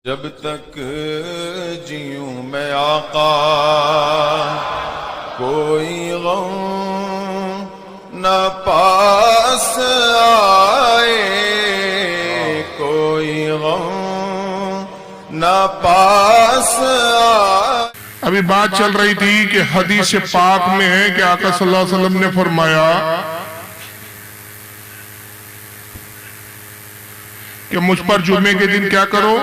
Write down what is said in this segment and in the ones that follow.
جب تک جیوں میں آقا کوئی غم نہ پاس آئے، کوئی غم نہ پاس آئے۔ ابھی بات چل رہی تھی کہ حدیث پاک میں ہے کہ آقا صلی اللہ علیہ وسلم نے فرمایا کہ مجھ پر جمعے کے دن کیا کرو،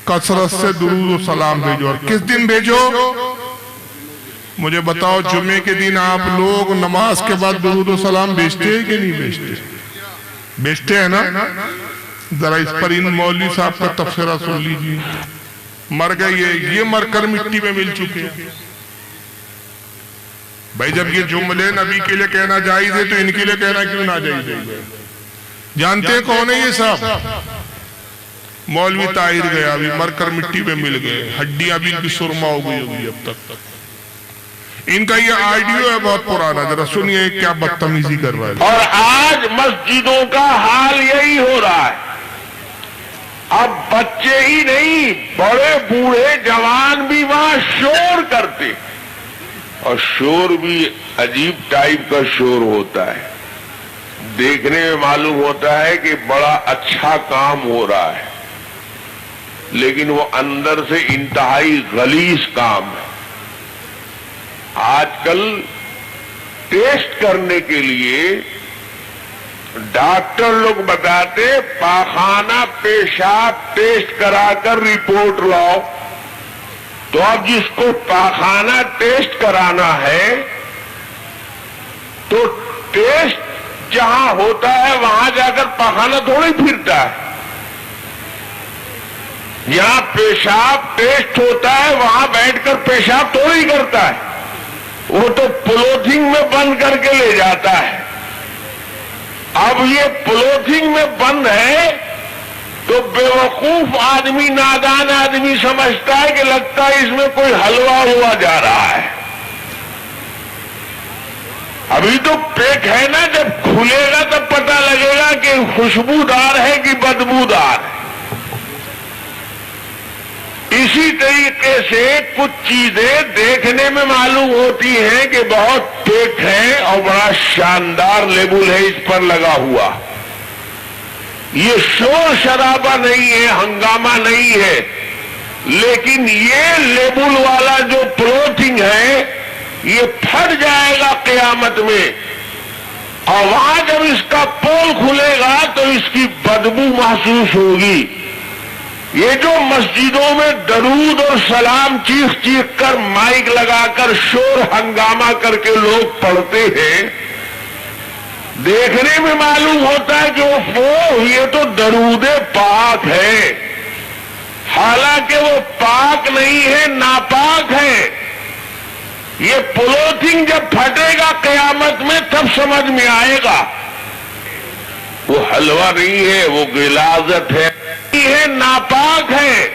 کثرت سے درود و سلام بھیجو۔ اور کس دن بھیجو؟ مجھے بتاؤ، جمعے کے دن آپ لوگ نماز کے بعد درود و سلام بھیجتے ہیں کہ نہیں بھیجتے؟ بھیجتے ہیں نا؟ ذرا اس پر ان مولوی صاحب کا تبصرہ سن لیجیے۔ مر گئے، یہ مر کر مٹی میں مل چکے۔ بھائی جب یہ جملے نبی کے لیے کہنا جائز ہے تو ان کے لیے کہنا کیوں نہ جائز ہے؟ جانتے ہیں کون ہے یہ صاحب؟ مولوی طاہر گیا، ابھی مر کر مٹی میں مل گئے، ہڈیاں بھی ان کی سرما ہو گئی ہوگی اب تک۔ ان کا یہ آئیڈیو ہے بہت پرانا، ذرا سنیے کیا بدتمیزی کر رہا ہے۔ اور آج مسجدوں کا حال یہی ہو رہا ہے۔ اب بچے ہی نہیں، بڑے بوڑھے جوان بھی وہاں شور کرتے، اور شور بھی عجیب ٹائپ کا شور ہوتا ہے۔ دیکھنے میں معلوم ہوتا ہے کہ بڑا اچھا کام ہو رہا ہے، لیکن وہ اندر سے انتہائی غلیظ کام ہے۔ آج کل ٹیسٹ کرنے کے لیے ڈاکٹر لوگ بتاتے پاخانہ پیشاب ٹیسٹ کرا کر رپورٹ لاؤ۔ تو اب جس کو پاخانہ ٹیسٹ کرانا ہے تو ٹیسٹ جہاں ہوتا ہے وہاں جا کر پاخانہ تھوڑی پھرتا ہے۔ یہاں پیشاب ٹیسٹ ہوتا ہے وہاں بیٹھ کر پیشاب تھوڑی کرتا ہے، وہ تو پولیتھین میں بند کر کے لے جاتا ہے۔ اب یہ پولیتھین میں بند ہے تو بیوقوف آدمی، نادان آدمی سمجھتا ہے کہ لگتا ہے اس میں کوئی حلوہ ہوا جا رہا ہے۔ ابھی تو پیک ہے نا، جب کھلے گا تب پتہ لگے گا کہ خوشبودار ہے کہ بدبودار ہے۔ اسی طریقے سے کچھ چیزیں دیکھنے میں معلوم ہوتی ہیں کہ بہت پیک ہے اور بڑا شاندار لیبل ہے اس پر لگا ہوا۔ یہ شور شرابہ نہیں ہے، ہنگامہ نہیں ہے، لیکن یہ لیبل والا جو پولیتھین ہے یہ پھٹ جائے گا قیامت میں، اور وہاں جب اس کا پول کھلے گا تو اس کی بدبو محسوس ہوگی۔ یہ جو مسجدوں میں درود اور سلام چیخ چیخ کر مائک لگا کر شور ہنگامہ کر کے لوگ پڑھتے ہیں، دیکھنے میں معلوم ہوتا ہے کہ یہ تو درود پاک ہے، حالانکہ وہ پاک نہیں ہے، ناپاک ہے۔ یہ پولیتھین جب پھٹے گا قیامت میں تب سمجھ میں آئے گا وہ حلوہ نہیں ہے، وہ غلاظت ہے، ناپاک ہے۔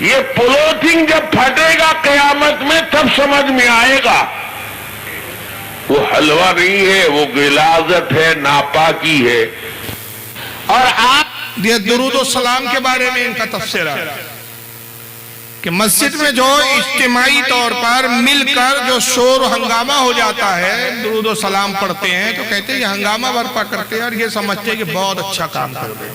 یہ پولیتھین جب پھٹے گا قیامت میں تب سمجھ میں آئے گا وہ حلوہ نہیں ہے، وہ غلاظت ہے، ناپاکی ہے۔ اور آپ یہ درود و سلام کے بارے میں ان کا تفسیرہ ہے کہ مسجد میں جو اجتماعی طور پر مل کر جو شور و ہنگامہ ہو جاتا ہے، درود و سلام پڑھتے ہیں تو کہتے ہیں یہ ہنگامہ برپا کرتے ہیں اور یہ سمجھتے ہیں کہ بہت اچھا کام کرتے ہیں۔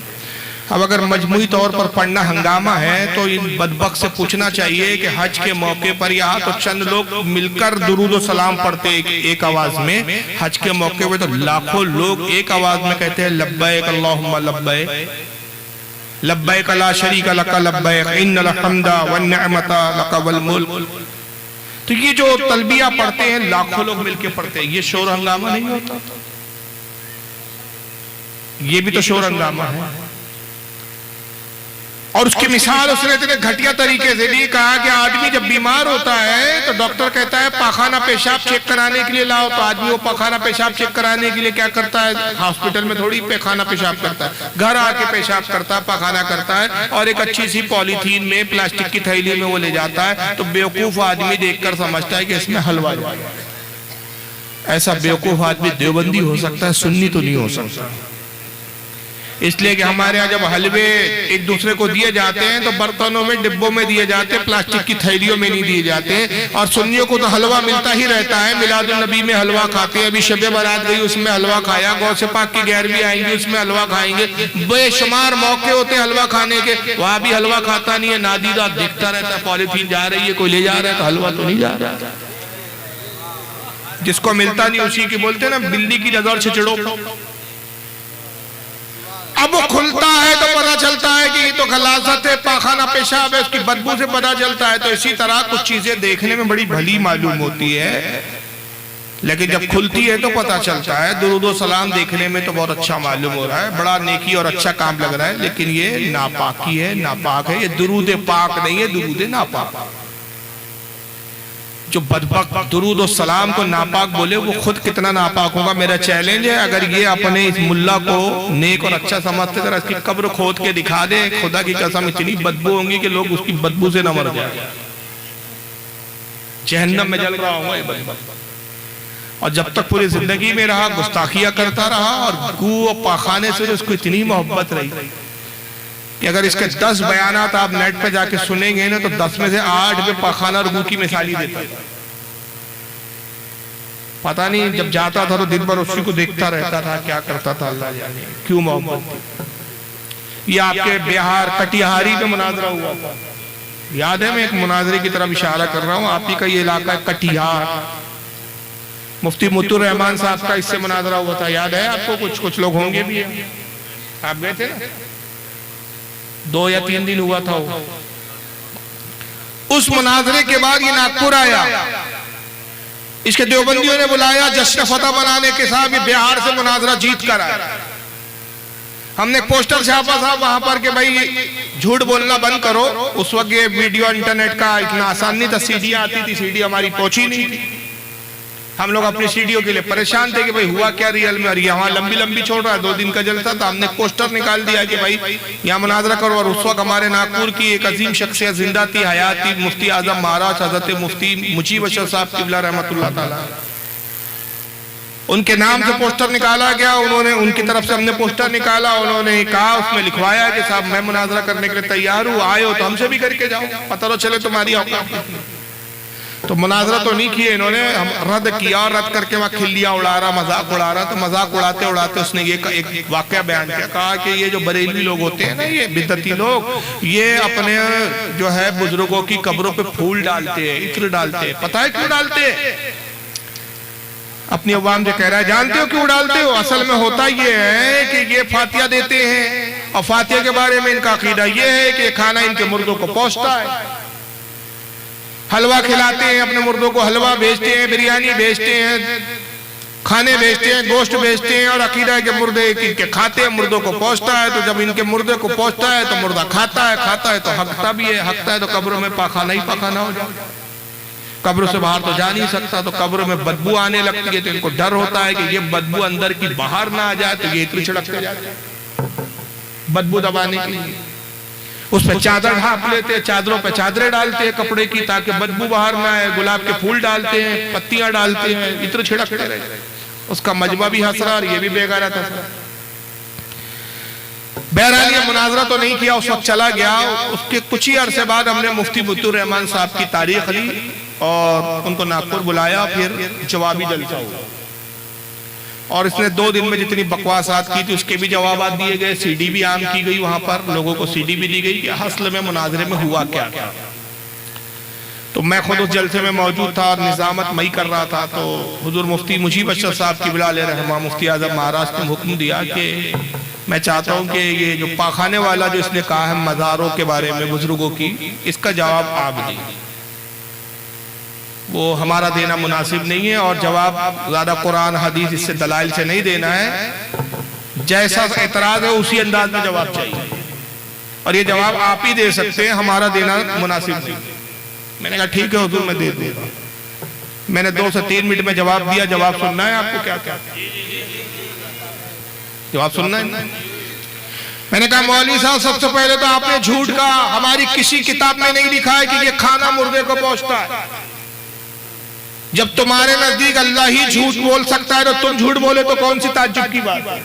اب اگر مجموعی طور پر پڑھنا ہنگامہ ہے تو ان بدبخت سے پوچھنا چاہیے کہ حج کے موقع پر یہاں تو چند لوگ مل کر درود و سلام پڑھتے ایک آواز میں، حج کے موقع پہ تو لاکھوں لوگ ایک آواز میں کہتے ہیں لبیک اللہم لبیک، لبیک لا شریک لک لبیک ان الحمد والنعمت لک والملک۔ تو یہ جو تلبیہ پڑھتے ہیں لاکھوں لوگ مل کے پڑھتے ہیں، یہ شور ہنگامہ نہیں ہوتا؟ یہ بھی تو شور ہنگامہ ہے۔ اور اس کی مثال اس نے اتنے گھٹیا طریقے سے بھی کہا کہ آدمی جب بیمار ہوتا ہے تو ڈاکٹر کہتا ہے پاخانہ پیشاب چیک کرانے کے لیے لاؤ، تو آدمی وہ پاخانہ پیشاب چیک کرانے کے لیے کیا کرتا ہے؟ ہاسپٹل میں تھوڑی پاخانہ پیشاب کرتا ہے، گھر آ کے پیشاب کرتا ہے، پاخانہ کرتا ہے، اور ایک اچھی سی پولیتھین میں پلاسٹک کی تھیلی میں وہ لے جاتا ہے۔ تو بیوقوف آدمی دیکھ کر سمجھتا ہے کہ اس میں حلوہ ہے۔ ایسا بیوقوف آدمی دیوبندی ہو سکتا ہے، سنی تو نہیں ہو سکتا۔ اس لیے کہ ہمارے یہاں جب حلوے ایک دوسرے کو دیے جاتے ہیں تو برتنوں میں ڈبوں میں دیے جاتے ہیں، پلاسٹک کی تھیلیوں میں نہیں دیے جاتے، اور سنیوں کو تو حلوہ ملتا ہی رہتا ہے، میلاد النبی میں حلوہ کھاتے ہیں، ابھی شب برات گئی اس میں حلوہ کھایا، غوث پاک کی 11ویں آئیں گی اس میں حلوہ کھائیں گے، بے شمار موقع ہوتے ہیں حلوہ کھانے کے، وہاں بھی حلوہ کھاتا نہیں ہے، نادیدہ دیکھتا رہتا ہے، پولیتھین جا رہی ہے کوئی لے جا رہا ہے تو حلوہ تو نہیں جا رہا، جس کو ملتا نہیں اسی کی بولتے ہیں نا بلی کی نظر سے چڑو، اب وہ کھلتا ہے تو پتہ چلتا ہے کہ یہ تو غلاظت ہے، پاخانہ پیشاب ہے، اس کی بدبو سے پتہ چلتا ہے، تو اسی طرح کچھ چیزیں دیکھنے میں بڑی بھلی معلوم ہوتی ہے لیکن جب کھلتی ہے تو پتہ چلتا ہے۔ درود و سلام دیکھنے میں تو بہت اچھا معلوم ہو رہا ہے، بڑا نیکی اور اچھا کام لگ رہا ہے، لیکن یہ ناپاکی ہے، ناپاک ہے، یہ درود پاک نہیں ہے، درود ناپاک۔ جو بدبخت درود و سلام کو ناپاک بولے وہ خود کتنا ناپاک ہوگا۔ میرا چیلنج ہے اگر یہ اپنے اس ملا کو نیک اور اچھا سمجھتے ذرا اس کی قبر کھود کے دکھا دے، خدا کی قسم اتنی بدبو ہوں گی کہ لوگ اس کی بدبو سے نہ مر جائے، جہنم میں جل رہا ہوں یہ بدبخت، اور جب تک پوری زندگی میں رہا گستاخیاں کرتا رہا، اور گو و پاخانے سے اس کو اتنی محبت رہی کہ اگر اس کے 10 بیانات آپ نیٹ پہ جا کے سنیں گے نا تو 10 میں سے 8 پہ پاخانہ اور گو کی مثالی دیتا ہے۔ پتہ نہیں جب جاتا تھا تو دن بھر اسی کو دیکھتا رہتا تھا، کیا کرتا تھا اللہ جانے، کیوں محبت۔ یہ آپ کے بہار کٹیہاری میں مناظرہ ہوا تھا، یاد ہے؟ میں ایک مناظرے کی طرف اشارہ کر رہا ہوں، آپ ہی کا یہ علاقہ ہے کٹیہار، مفتی مطیع الرحمان صاحب کا اس سے مناظرہ ہوا تھا، یاد ہے آپ کو؟ کچھ لوگ ہوں گے بھی ہیں، آپ گئے تھے نا؟ 2 یا 3 دن ہوا تھا وہ۔ اس مناظرے کے بعد یہ ناگپور آیا، اس کے دیوبندیوں نے بلایا جشن فتح منانے کے ساتھ، یہ بہار سے مناظرہ جیت کر آیا۔ ہم نے پوسٹر چھاپا تھا وہاں پر کہ بھائی جھوٹ بولنا بند کرو، اس وقت یہ ویڈیو انٹرنیٹ کا اتنا آسان نہیں تھا، سی ڈی آتی تھی، سی ڈی ہماری پہنچی نہیں تھی، ہم لوگ اپنی سیڈیوں کے لیے پریشان تھے کہ بھئی ہوا کیا ریئل میں، اور یہاں لمبی چھوڑ رہا ہے، 2 دن کا جلسہ تھا، ہم نے پوسٹر نکال دیا کہ بھئی یہاں مناظرہ کرو، اور اس وقت ہمارے ناگپور کی ایک عظیم شخصیت زندہ تھی، حیات تھی، مفتی اعظم مہاراج حضرت مفتی مجیب اشرف صاحب قبلہ رحمۃ اللہ تعالی، ان کے نام سے پوسٹر نکالا گیا، انہوں نے ان کی طرف سے ہم نے پوسٹر نکالا، انہوں نے کہا اس میں لکھوایا کہ صاحب میں مناظرہ کرنے کے لیے تیار ہوں، آئے ہو تو ہم سے بھی کر کے جاؤ، پتہ تو چلے تمہاری اوقات۔ تو مناظرہ تو نہیں کیے انہوں نے، رد کیا، اور رد کر کے وہاں کھلیاں اڑا رہا، مذاق اڑا رہا، تو مذاق اڑاتے اڑاتے اس نے یہ ایک واقعہ بیان کیا، کہا کہ یہ جو بریلوی لوگ ہوتے ہیں نا، یہ بدعتی لوگ، یہ اپنے جو ہے بزرگوں کی قبروں پہ پھول ڈالتے ہیں، عطر ڈالتے ہیں، پتہ ہے کیوں ڈالتے ہیں؟ اپنی عوام سے کہہ رہا ہے جانتے ہو کیوں ڈالتے ہو؟ اصل میں ہوتا یہ ہے کہ یہ فاتحہ دیتے ہیں، اور فاتحہ کے بارے میں ان کا عقیدہ یہ ہے کہ کھانا ان کے مردوں کو پہنچتا ہے، حلوہ کھلاتے ہیں اپنے مردوں کو، حلوہ بیچتے ہیں، بریانی بیچتے ہیں، کھانے بیچتے ہیں، گوشت بیچتے ہیں، اور عقیدہ ہے کہ مردے ان کے کھاتے ہیں، مردوں کو پہنچتا ہے، تو جب ان کے مردے کو پہنچتا ہے تو مردہ کھاتا ہے تو ہکتا بھی ہے، ہکتا ہے تو قبروں میں پاخانہ ہی پاخانہ ہو جائے، قبر سے باہر تو جا نہیں سکتا، تو قبر میں بدبو آنے لگتی ہے، تو ان کو ڈر ہوتا ہے کہ یہ بدبو اندر کی باہر نہ آ جائے، تو یہ اتنی چھڑکتے جاتے ہیں بدبو دبانے کے لیے، اس پہ چادر ڈھانپ لیتے ہیں، چادروں پہ چادریں ڈالتے ہیں کپڑے کی تاکہ بدبو باہر نہ آئے، گلاب کے پھول ڈالتے ہیں، پتیاں ڈالتے ہیں، اتنے چھڑکتے رہتے ہیں، اس کا مجمع بھی ہنس رہا اور یہ بھی بے غیرت ہنس رہا۔ بہرحال یہ مناظرہ تو نہیں کیا، اس وقت چلا گیا، اس کے کچھ ہی عرصے بعد ہم نے مفتی مطیع الرحمان صاحب کی تاریخ لی اور ان کو ناگپور بلایا، پھر جوابی جلسہ ہوا، اور اس نے 2 دن میں جتنی بکواسات کی تھی اس کے بھی جوابات دیے گئے، سی ڈی بھی عام کی گئی، وہاں پر لوگوں کو سی ڈی بھی دی گئی کہ اصل میں مناظرے میں ہوا کیا۔ تو میں خود اس جلسے میں موجود تھا اور نظامت میں کر رہا تھا، تو حضور مفتی مجیب اشرف صاحب قبلہ علیہ رحمہ، مفتی اعظم مہاراج نے حکم دیا کہ میں چاہتا ہوں کہ یہ جو پاخانے والا جو اس نے کہا ہے مزاروں کے بارے میں بزرگوں کی، اس کا جواب آپ دیں، وہ ہمارا دینا مناسب نہیں ہے، اور جواب زیادہ قرآن حدیث اس سے دلائل سے نہیں دینا ہے، جیسا اعتراض ہے اسی انداز میں جواب چاہیے، اور یہ جواب آپ ہی دے سکتے ہیں، ہمارا دینا مناسب نہیں۔ میں نے کہا ٹھیک ہے حضور میں دے دوں گا، میں نے 2 سے 3 منٹ میں جواب دیا، جواب سننا ہے آپ کو؟ کیا جواب سننا ہے؟ میں نے کہا مولوی صاحب سب سے پہلے تو آپ نے جھوٹ کہا، ہماری کسی کتاب میں نہیں لکھا ہے کہ یہ کھانا مردے کو پہنچتا ہے، جب تمہارے نزدیک اللہ ہی جھوٹ بول سکتا ہے تو تم جھوٹ بولے تو کون سی تعجب کی بات ہے؟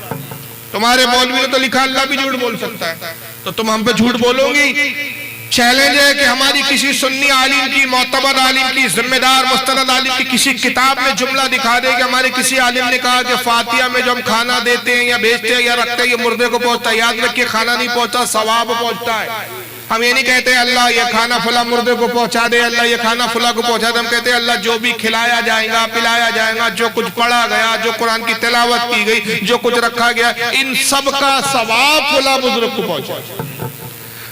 تمہارے مولوی نے تو لکھا اللہ بھی جھوٹ بول سکتا ہے، تو تم ہم پہ جھوٹ بولو گی؟ چیلنج ہے کہ ہماری کسی سنی عالم کی، معتبر عالم کی، ذمہ دار مستند عالم کی کسی کتاب میں جملہ دکھا دے کہ ہمارے کسی عالم نے کہا کہ فاتحہ میں جو ہم کھانا دیتے ہیں یا بیچتے ہیں یا رکھتے ہیں یہ مردے کو پہنچتا ہے. یاد رکھیے کھانا نہیں پہنچتا، ثواب پہنچتا ہے. ہم یہ نہیں کہتے اللہ یہ کھانا فلاں مردے کو پہنچا دے، اللہ یہ کھانا فلاں کو پہنچا دے. ہم کہتے ہیں اللہ جو بھی کھلایا جائے گا، پلایا جائے گا، جو کچھ پڑھا گیا، جو قرآن کی تلاوت کی گئی، جو کچھ رکھا گیا، ان سب کا ثواب فلاں بزرگ کو پہنچا.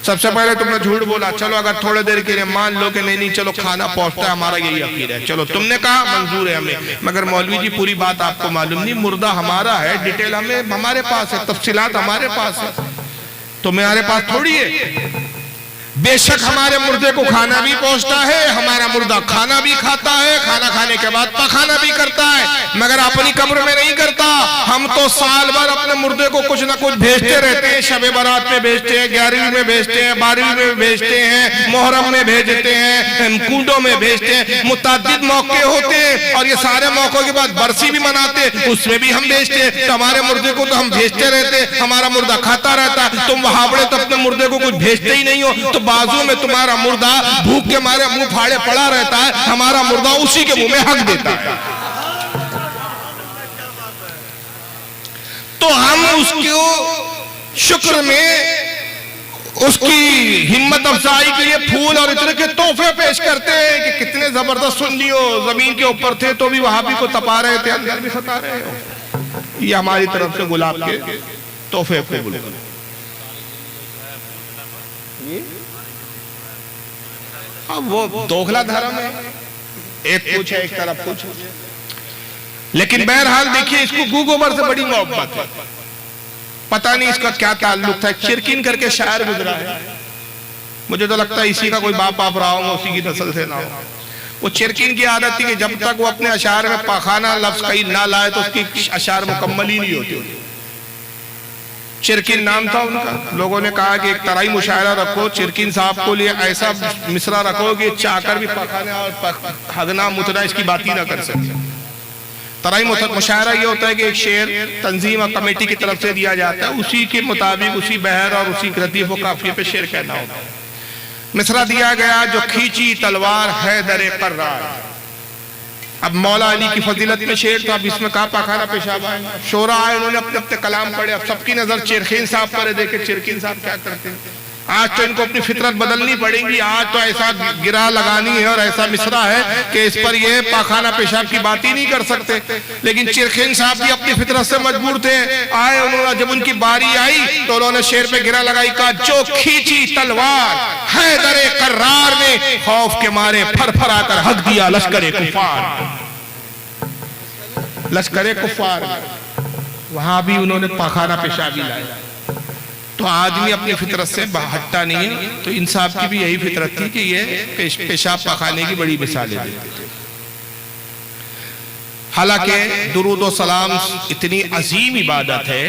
سب سے پہلے تم نے جھوٹ بولا. چلو اگر تھوڑے دیر کے لیے مان لو کہ نہیں چلو کھانا پہنچتا ہے، ہمارا یہی عقیدہ ہے، چلو تم نے کہا منظور ہے ہمیں. مگر مولوی جی پوری بات آپ کو معلوم نہیں، مردہ ہمارا ہے، ڈیٹیل ہمارے پاس ہے، تفصیلات ہمارے پاس ہے، تمہارے پاس تھوڑی ہے. بے شک ہمارے مردے کو کھانا بھی پہنچتا ہے، ہمارا مردہ کھانا بھی کھاتا ہے، کھانا کھانے کے بعد پخانا بھی کرتا ہے، مگر اپنی قبر میں نہیں کرتا. ہم تو سال بھر اپنے مردے کو کچھ نہ کچھ بھیجتے رہتے ہیں. شب برات میں بھیجتے ہیں، 11ویں میں بھیجتے ہیں، 12ویں میں بھیجتے ہیں، محرم میں بھیجتے ہیں، کنڈوں میں بھیجتے ہیں. متعدد موقع ہوتے ہیں اور یہ سارے موقعوں کے بعد برسی بھی مناتے ہیں، اس میں بھی ہم بھیجتے ہیں. تو ہمارے مردے کو تو ہم بھیجتے رہتے ہیں، ہمارا مردہ کھاتا رہتا. تم وہابڑے تو اپنے مردے کو کچھ بھیجتے ہی نہیں ہو، تو بازو میں تمہارا مردہ بھوک کے مارے منہ پھاڑے پڑا رہتا ہے، ہمارا مردہ اسی کے منہ میں حق دیتا ہے. تو ہم اس کو شکر میں اس کی ہمت افزائی کے لیے پھول اور اتنے کے تحفے پیش کرتے ہیں کہ کتنے زبردست سنی ہو، زمین کے اوپر تھے تو بھی وہابی کو تپا رہے تھے، اندر بھی ستا رہے ہو. یہ ہماری طرف سے گلاب کے تحفے قبول کرو. اب وہ دوغلا دھرم ہے، ایک پوچھے ایک طرف پوچھے. لیکن بہرحال دیکھیے اس کو گوگوبر سے بڑی محبت ہے. پتہ نہیں اس کا کیا تعلق تھا. چرکین کر کے شاعر گزرا ہے، مجھے تو لگتا ہے اسی کا کوئی باپ آپ رہا ہوں، اسی کی نسل سے نہ ہو. وہ چرکین کی عادت تھی کہ جب تک وہ اپنے اشعار میں پاخانہ لفظ کہیں نہ لائے تو اس کی اشعار مکمل ہی نہیں ہوتی. چرکین نام تھا ان کا. لوگوں نے کہا کہ ایک ترائی مشاعرہ رکھو، چرکین صاحب کو لیے ایسا مصرع رکھو کہ چاہ کر بھی پاخانہ اور ہگنا متنا اس کی بات ہی نہ کر سکتے. ترائی مشاعرہ یہ ہوتا ہے کہ ایک شعر تنظیم اور کمیٹی کی طرف سے دیا جاتا ہے، اسی کے مطابق اسی بحر اور اسی ردیف و قافیے پہ شعر کہنا ہوتا ہے. مصرع دیا گیا جو کھینچی تلوار حیدر قرار. اب مولا علی کی فضیلت میں شعر تھا، اب اس میں کہا پاخانہ پیشاب آئے. شعراء آئے، انہوں نے اپنے اپنے کلام پڑھے. اب سب کی نظر چرکین صاحب پر دیکھے چرکین صاحب کیا کرتے ہیں. آج تو ان کو اپنی فطرت بدلنی پڑے گی. آج تو ایسا گرا لگانی ہے اور ایسا مصرع ہے کہ اس پر یہ پاخانہ پیشاب کی بات ہی نہیں کر سکتے. لیکن چرکین صاحب بھی اپنی فطرت سے مجبور تھے. آئے انہوں نے، جب ان کی باری آئی تو انہوں نے شعر پہ گرا لگائی، کہا جو کھینچی تلوار حیدر قرار نے خوف کے مارے پھر پھر آ کر حق دیا لشکر کفار. لشکر کفار وہاں بھی انہوں نے پاخانہ پیشابی لایا. تو آدمی اپنی فطرت سے ہٹتا نہیں ہے. تو ان صاحب کی بھی یہی فطرت تھی کہ یہ پیشاب پخانے کی بڑی مثالیں دیتے تھے. حالانکہ درود و سلام اتنی عظیم عبادت ہے.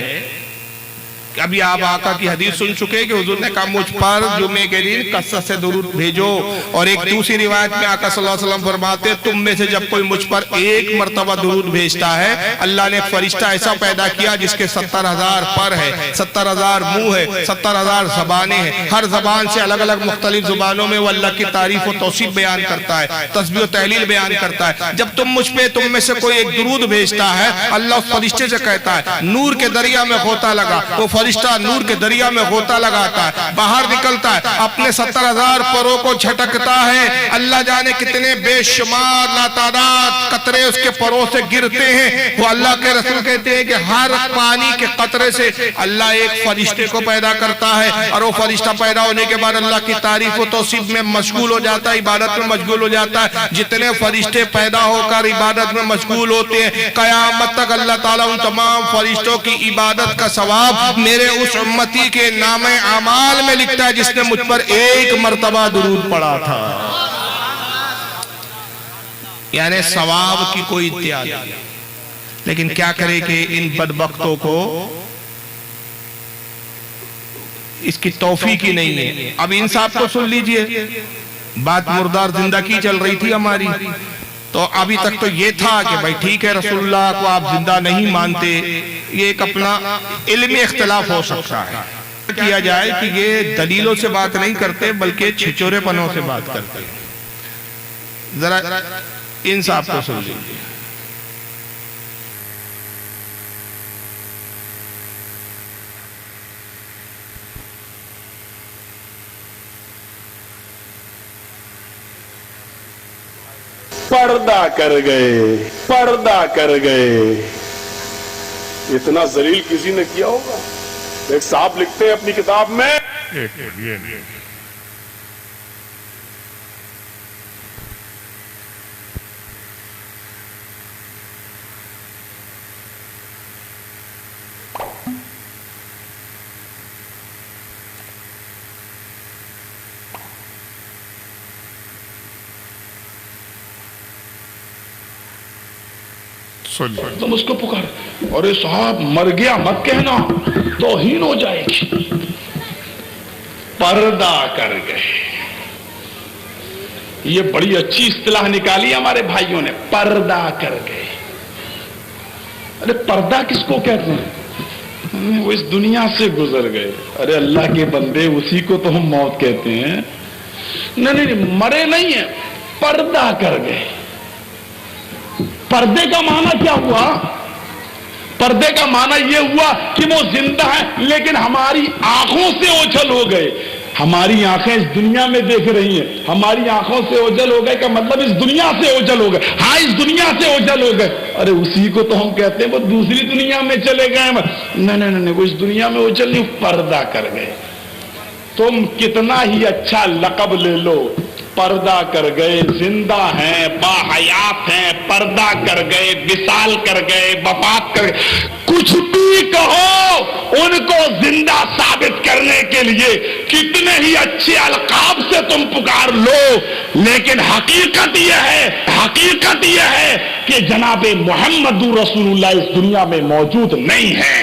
ابھی آپ آقا کی حدیث سن چکے کہ حضور نے کہا مجھ پر جمعے کے دن کثرت سے درود بھیجو. اور ایک دوسری روایت میں آقا صلی اللہ علیہ وسلم فرماتے ہیں تم میں سے جب کوئی مجھ پر ایک مرتبہ درود بھیجتا ہے، اللہ نے ایک فرشتہ ایسا پیدا کیا جس کے 70,000 پر ہے، 70,000 منہ ہے، 70,000 زبانیں ہیں. ہر زبان سے الگ الگ مختلف زبانوں میں وہ اللہ کی تعریف و توصیف بیان کرتا ہے، تسبیح و تحلیل بیان کرتا ہے. جب تم مجھ پہ تم میں سے کوئی ایک درود بھیجتا ہے، اللہ اس فرشتے سے کہتا ہے نور کے دریا میں غوطہ لگا. وہ فرشتہ نور کے دریا میں غوطہ لگاتا ہے، باہر نکلتا ہے، اپنے 70,000 پروں کو جھٹکتا ہے. اللہ جانے کتنے بے شمار لاتعداد قطرے اس کے پروں سے گرتے ہیں. وہ اللہ کے رسول کہتے ہیں کہ ہر پانی کے قطرے سے اللہ ایک فرشتے کو پیدا کرتا ہے. اور وہ فرشتہ پیدا ہونے کے بعد اللہ کی تعریف و توصیف میں مشغول ہو جاتا ہے، عبادت میں مشغول ہو جاتا ہے. جتنے فرشتے پیدا ہو کر عبادت میں مشغول ہوتے ہیں، قیامت تک اللہ تعالیٰ ان تمام فرشتوں کی عبادت کا ثواب میرے اس امتی کے نام اعمال میں لکھتا ہے جس نے مجھ پر ایک مرتبہ درود پڑھا تھا. یعنی ثواب کی کوئی ادعا نہیں. لیکن کیا کرے کہ ان بدبختوں کو اس کی توفیق ہی نہیں ہے. اب ان صاحب کو سن لیجئے، بات مردار زندہ کی چل رہی تھی ہماری. تو ابھی تک تو یہ تھا کہ بھائی ٹھیک ہے رسول اللہ کو آپ زندہ نہیں مانتے، یہ ایک اپنا علمی اختلاف ہو سکتا ہے، کیا جائے کہ یہ دلیلوں سے بات نہیں کرتے بلکہ چھچورے پنوں سے بات کرتے ہیں۔ ذرا انصاف کو سن لیجیے۔ پردہ کر گئے، پردہ کر گئے، اتنا ذلیل کسی نے کیا ہوگا؟ ایک صاحب لکھتے ہیں اپنی کتاب میں، تم اس کو پکار، اور صاحب مر گیا مت کہنا، توہین ہو جائے گی۔ پردہ کر گئے، یہ بڑی اچھی اصطلاح نکالی ہمارے بھائیوں نے، پردہ کر گئے۔ ارے پردہ کس کو کہتے ہیں؟ وہ اس دنیا سے گزر گئے۔ ارے اللہ کے بندے، اسی کو تو ہم موت کہتے ہیں۔ نہیں، مرے نہیں ہیں، پردہ کر گئے۔ پردے کا معنی کیا ہوا؟ پردے کا معنی یہ ہوا کہ وہ زندہ ہے لیکن ہماری آنکھوں سے اوجھل ہو گئے۔ ہماری آنکھیں اس دنیا میں دیکھ رہی ہیں، ہماری آنکھوں سے اوجھل ہو گئے کا مطلب اس دنیا سے اوجھل ہو گئے۔ ہاں، اس دنیا سے اوجھل ہو گئے۔ ارے اسی کو تو ہم کہتے ہیں وہ دوسری دنیا میں چلے گئے۔ نہیں، وہ اس دنیا میں اوجھل نہیں، پردہ کر گئے۔ تم کتنا ہی اچھا لقب لے لو، پردہ کر گئے، زندہ ہیں، باحیات ہیں، پردہ کر گئے، وصال کر گئے، وفات کر گئے، کچھ بھی کہو، ان کو زندہ ثابت کرنے کے لیے کتنے ہی اچھے القاب سے تم پکار لو، لیکن حقیقت یہ ہے کہ جناب محمد رسول اللہ اس دنیا میں موجود نہیں ہے۔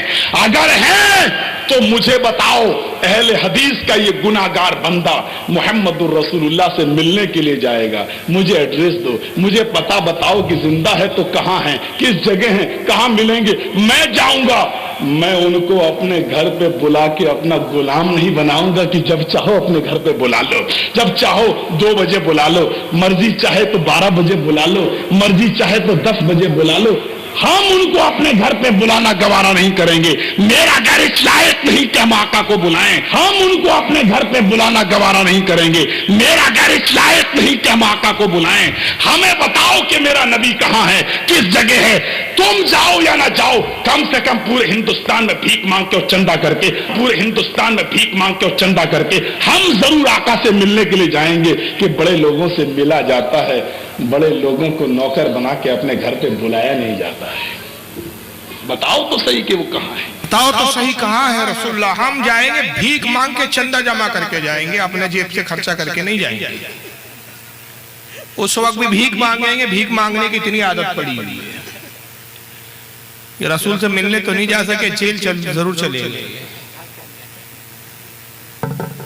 اگر ہیں تو مجھے بتاؤ، اہل حدیث کا یہ گناہگار بندہ محمد الرسول اللہ سے ملنے کے لیے جائے گا، مجھے ایڈریس دو، مجھے پتہ بتاؤ کہ زندہ ہے تو کہاں ہیں، کس جگہ ہیں، کہاں ملیں گے، میں جاؤں گا۔ میں ان کو اپنے گھر پہ بلا کے اپنا غلام نہیں بناؤں گا کہ جب چاہو اپنے گھر پہ بلا لو، جب چاہو 2 بجے بلا لو، مرضی چاہے تو 12 بجے بلا لو، مرضی چاہے تو 10 بجے بلا لو۔ ہم ان کو اپنے گھر پہ بلانا گوارا نہیں کریں گے۔ میرا گھر اس لائق نہیں کہ ہم آقا کو بلائیں، ہم ان کو اپنے گھر پہ بلانا گوارا نہیں کریں گے۔ میرا گھر اس لائق نہیں کہ ہم آقا کو بلائیں، ہمیں بتاؤ کہ میرا نبی کہاں ہے، کس جگہ ہے۔ تم جاؤ یا نہ جاؤ، کم سے کم پورے ہندوستان میں بھیک مانگ کے اور چندہ کر کے، پورے ہندوستان میں بھیک مانگ کے اور چندہ کر کے ہم ضرور آقا سے ملنے کے لیے جائیں گے۔ کہ بڑے لوگوں سے ملا جاتا ہے، بڑے لوگوں کو نوکر بنا کے اپنے گھر پہ بلایا نہیں جاتا ہے۔ بتاؤ تو صحیح کہ وہ کہاں ہے، بتاؤ تو صحیح کہاں ہے رسول اللہ؟ ہم جائیں گے بھیک مانگ کے، چندہ جمع کر کے جائیں گے، اپنے جیب سے خرچہ کر کے نہیں جائیں گے۔ اس وقت بھی بھیک مانگیں گے، بھیک مانگنے کی اتنی عادت پڑی ہے۔ یہ رسول سے ملنے تو نہیں جا سکے، جیل ضرور چلے گئے۔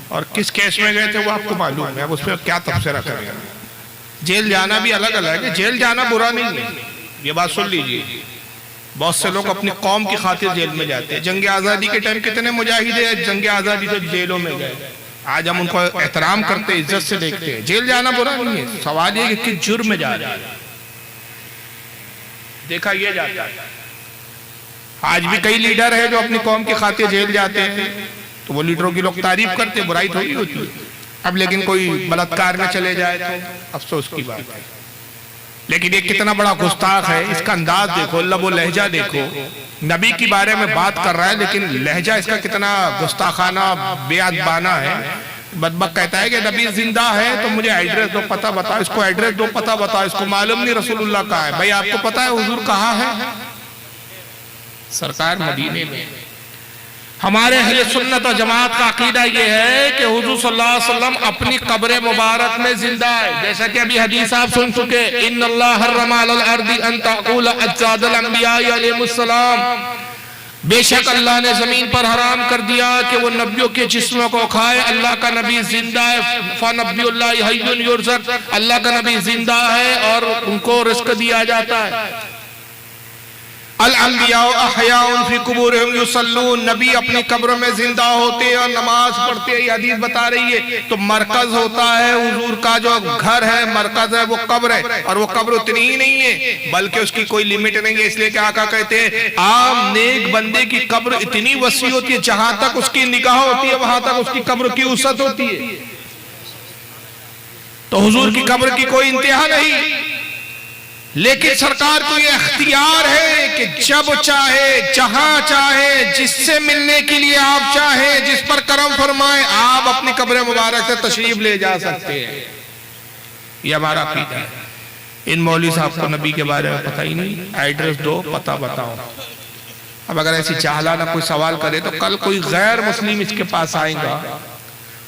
اور کس کیس میں گئے تھے وہ آپ کو معلوم ہے، اب اس پہ کیا تبصرہ کریں۔ جیل جانا بھی الگ الگ ہے، جیل جانا برا نہیں ہے، یہ بات سن لیجیے۔ بہت سے لوگ اپنی قوم کی خاطر جیل میں جاتے ہیں۔ جنگ آزادی کے ٹائم کتنے مجاہدین جنگ آزادی سے جیلوں میں گئے، آج ہم ان کو احترام کرتے ہیں، عزت سے دیکھتے ہیں۔ جیل جانا برا نہیں ہے، سوال یہ کہ کس جرم میں جا رہے ہیں، دیکھا یہ جاتا ہے۔ آج بھی کئی لیڈر ہیں جو اپنی قوم کی خاطر جیل جاتے ہیں، تو وہ لیڈروں کی لوگ تعریف کرتے ہیں، برائی تھوڑی ہوتی ہے۔ اب لیکن کوئی بلاتکار میں چلے جائے تو افسوس کی بات ہے۔ لیکن یہ کتنا بڑا گستاخ ہے، اس کا انداز دیکھو، لب و لہجہ دیکھو، نبی کی بارے میں بات کر رہا ہے لیکن لہجہ اس کا کتنا گستاخانہ بے ادبانہ ہے۔ بدبخت کہتا ہے کہ نبی زندہ ہے تو مجھے ایڈریس دو، پتہ بتاؤ، اس کو ایڈریس دو، پتہ بتاؤ، اس کو معلوم نہیں رسول اللہ کہاں ہے۔ بھائی آپ کو پتہ ہے حضور کہاں ہے؟ سرکار مدینے میں۔ ہمارے اہل سنت و جماعت کا عقیدہ یہ ہے کہ حضور صلی اللہ علیہ وسلم اپنی قبر مبارک میں زندہ ہے، جیسا کہ ابھی حدیث آپ سن چکے، ان اللہ حرم علی الارض ان تأکل اجساد الانبیاء علیہم السلام۔ بے شک اللہ نے زمین پر حرام کر دیا کہ وہ نبیوں کے جسموں کو کھائے. اللہ کا نبی زندہ ہے. فَنَبِّيُّ اللَّهِ حَيٌّ يُرْزَقُ, اللہ کا نبی زندہ ہے اور ان کو رزق دیا جاتا ہے. الانبیاء احیاء فی قبورہم یصلون, نبی اپنی قبروں میں زندہ ہوتے اور نماز پڑھتے. یہ حدیث بتا رہی ہے. تو مرکز ہوتا ہے حضور کا جو گھر ہے, مرکز ہے وہ قبر ہے. اور وہ قبر اتنی ہی نہیں ہے بلکہ اس کی کوئی لیمٹ نہیں ہے. اس لیے کہ آقا کہتے ہیں عام نیک بندے کی قبر اتنی وسیع ہوتی ہے, جہاں تک اس کی نگاہ ہوتی ہے وہاں تک اس کی قبر کی وسعت ہوتی ہے. تو حضور کی قبر کی کوئی انتہا نہیں. لیکن سرکار کو یہ اختیار ہے کہ جب چاہے, جہاں چاہے, جس سے ملنے کے لیے آپ چاہیں, جس پر کرم فرمائیں, آپ اپنی قبر مبارک سے تشریف لے جا سکتے ہیں. یہ ہمارا عقیدہ ہے. ان مولوی صاحب کو نبی کے بارے میں پتہ ہی نہیں, ایڈریس دو, پتہ بتاؤ. اب اگر ایسی چاہلانہ کوئی سوال کرے تو کل کوئی غیر مسلم اس کے پاس آئیں گا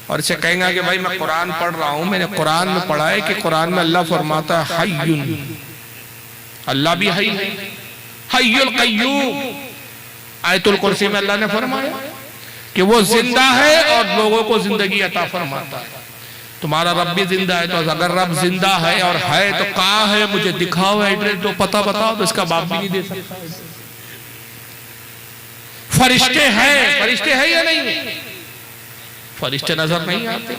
اور اسے کہیں گا کہ بھائی میں قرآن پڑھ رہا ہوں, میں نے قرآن میں پڑھا ہے کہ قرآن میں اللہ فرماتا ہے حیٌّ, اللہ بھی حی ہے, حی القیوم. آیت الکرسی میں اللہ نے فرمایا کہ وہ زندہ ہے اور لوگوں کو زندگی عطا فرماتا ہے. تمہارا رب بھی زندہ ہے, تو اگر رب زندہ ہے اور ہے تو کہاں ہے, مجھے دکھاؤ, ایڈریس دو, پتہ بتاؤ. تو اس کا باپ بھی نہیں دے سکتا. فرشتے ہیں یا نہیں؟ فرشتے نظر نہیں آتے.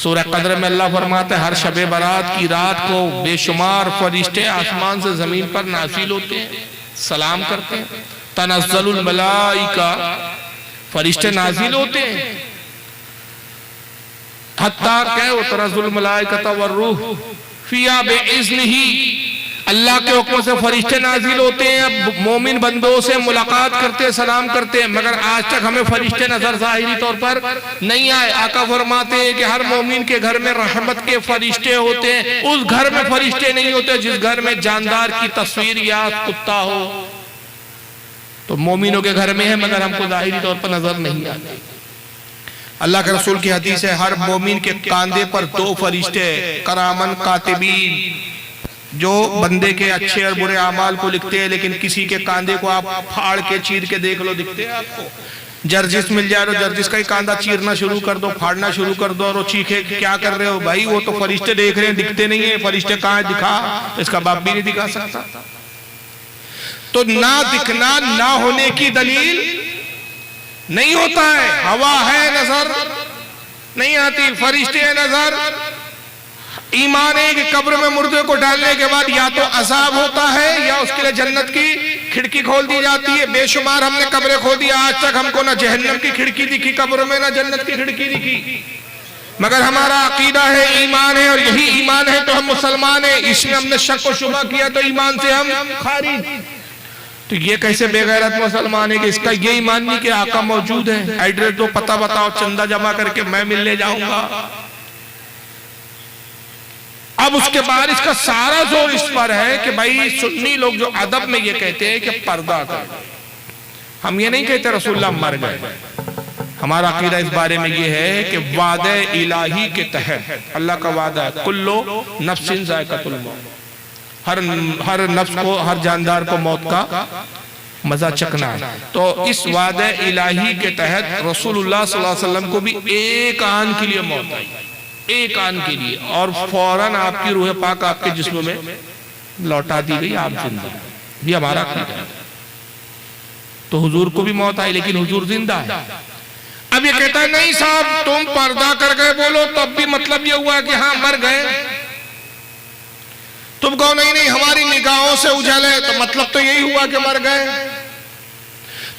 سورہ قدر میں اللہ فرماتا ہے ہر شب برات کی رات کو بے شمار فرشتے آسمان سے زمین پر نازل ہوتے ہیں, سلام کرتے ہیں. تنزل الملائکہ, فرشتے نازل ہوتے ہیں. حتیٰ کہ تنزل الملائکۃ والروح فیہا بِإِذْنِہِ, اللہ کے حکم سے فرشتے نازل ہوتے ہیں. اب مومن بندوں سے ملاقات کرتے, سلام کرتے ہیں, مگر آج تک ہمیں فرشتے نظر ظاہری طور پر نہیں آئے. آقا فرماتے ہیں کہ ہر مومن کے گھر میں رحمت کے فرشتے ہوتے ہیں. اس گھر میں فرشتے نہیں ہوتے جس گھر میں جاندار کی تصویر یا کتا ہو. تو مومنوں کے گھر میں ہے مگر ہم کو ظاہری طور پر نظر نہیں آتے. اللہ کے رسول کی حدیث ہے ہر مومن کے کاندھے پر 2 فرشتے کرامن کاتبین, جو بندے کے اچھے اور برے اعمال کو لکھتے ہیں. لیکن کسی کے کاندھے کو آپ پھاڑ کے چیر کے دیکھ لو, دکھتے ہیں آپ کو. جرجس مل جائے تو جرجس کا ہی کاندھا چیرنا شروع کر دو, پھاڑنا شروع کر دو, اور وہ چیخے کیا کر رہے ہو بھائی, وہ تو فرشتے دیکھ رہے ہیں, دکھتے نہیں ہیں. فرشتے کہاں ہیں, دکھا. اس کا باپ بھی نہیں دکھا سکتا. تو نہ دکھنا نہ ہونے کی دلیل نہیں ہوتا ہے. ہوا ہے نظر نہیں آتی, فرشتے ہیں نظر. ایمان ہے کہ قبر میں مردے کو ڈالنے کے بعد یا تو عذاب ہوتا ہے یا اس کے لئے جنت کی کھڑکی کھول دی جاتی ہے. بے شمار ہم نے قبریں کھول دی, آج تک ہم کو نہ جہنم کی کھڑکی دکھی قبر میں, نہ جنت کی کھڑکی دکھی. مگر ہمارا عقیدہ ہے, ایمان ہے, اور یہی ایمان ہے تو ہم مسلمان ہیں. اس میں ہم نے شک و شبہ کیا تو ایمان سے ہم خارج. تو یہ کیسے بے غیرت مسلمان ہے کہ اس کا یہ ایمان نہیں کہ آقا موجود ہے. ایڈریس دو, پتہ بتاؤ, چندہ جمع کر کے میں ملنے جاؤں گا. اب اس کے بعد اس کا سارا زور اس پر ہے کہ بھائی سنی لوگ جو ادب میں یہ کہتے ہیں کہ پردہ کر. ہم یہ نہیں کہتے رسول اللہ مر گئے. ہمارا عقیدہ اس بارے میں یہ ہے کہ وعدہ الہی کے تحت اللہ کا وعدہ ہے کلو نفس ذائقۃ الموت, ہر نفس کو, ہر جاندار کو موت کا مزہ چکنا ہے. تو اس وعدہ الہی کے تحت رسول اللہ صلی اللہ علیہ وسلم کو بھی ایک آن کے لیے موت آئی, ایک آن کے لیے, اور فوراً آپ کی روح پاک آپ کے جسم میں لوٹا دی گئی, آپ زندہ. یہ ہمارا عقیدہ ہے. تو حضور کو بھی موت آئی لیکن حضور زندہ ہے. اب یہ کہتا ہے نہیں صاحب تم پردہ کر گئے بولو, تب بھی مطلب یہ ہوا کہ ہاں مر گئے. تم کہو نہیں ہماری نگاہوں سے اجھل ہے, تو مطلب تو یہی ہوا کہ مر گئے.